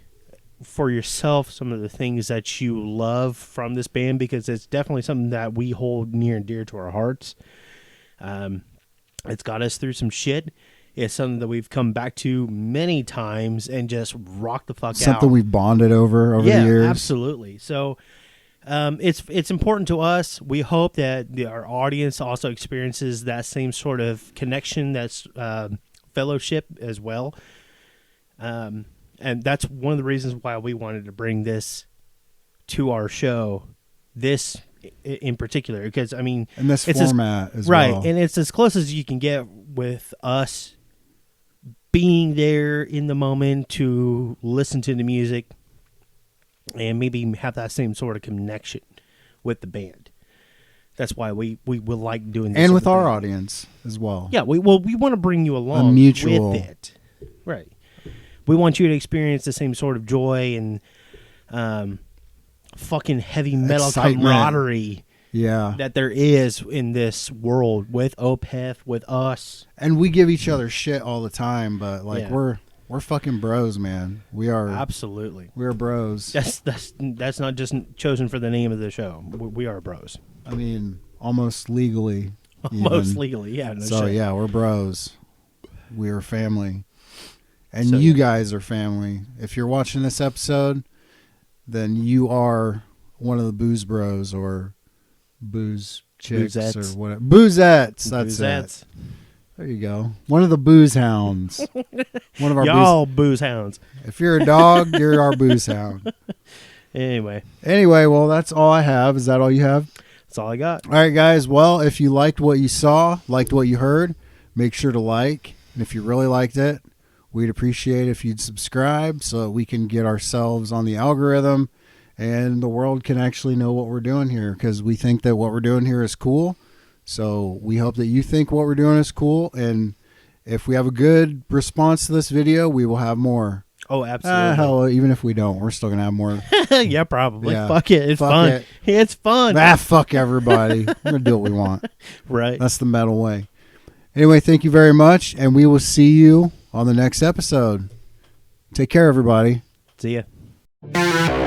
for yourself some of the things that you love from this band, because it's definitely something that we hold near and dear to our hearts. It's got us through some shit. It's something that we've come back to many times and just rock the fuck out. Something we've bonded over the years. Yeah, absolutely. So it's important to us. We hope that our audience also experiences that same sort of connection, that's fellowship as well. And that's one of the reasons why we wanted to bring this to our show, this in particular, because I mean, in this format as right, well. and it's as close as you can get with us being there in the moment to listen to the music and maybe have that same sort of connection with the band. That's why we will like doing this. And with our band. audience as well. Yeah, we want to bring you along mutual. with it. Right. We want you to experience the same sort of joy and fucking heavy metal Excitement. camaraderie Yeah. that there is in this world with Opeth, with us. And we give each other shit all the time, but like Yeah. We're fucking bros, man. We are. Absolutely. We're bros. That's not just chosen for the name of the show. We are bros. I mean, almost legally. Most even. legally, yeah. No So shit. yeah, we're bros. We are family. And So, you yeah. guys are family. If you're watching this episode, then you are one of the booze bros or booze chicks Boozettes. or whatever. Boozettes. That's Boozettes. it. There you go. One of the booze hounds. One of our Y'all booze hounds. If you're a dog, you're our booze hound. Anyway, Well, that's all I have. Is that all you have? that's all I got. All right, guys. Well, if you liked what you saw, liked what you heard, make sure to like. And if you really liked it, we'd appreciate if you'd subscribe so that we can get ourselves on the algorithm and the world can actually know what we're doing here, because we think that what we're doing here is cool. So we hope that you think what we're doing is cool. And if we have a good response to this video, we will have more. Oh, absolutely. Hell, even if we don't, we're still going to have more. Yeah, probably. Yeah. Fuck it. It's Fuck fun. it. It's fun. Fuck everybody. We're going to do what we want. Right. That's the metal way. Anyway, thank you very much, and we will see you on the next episode. Take care, everybody. See ya.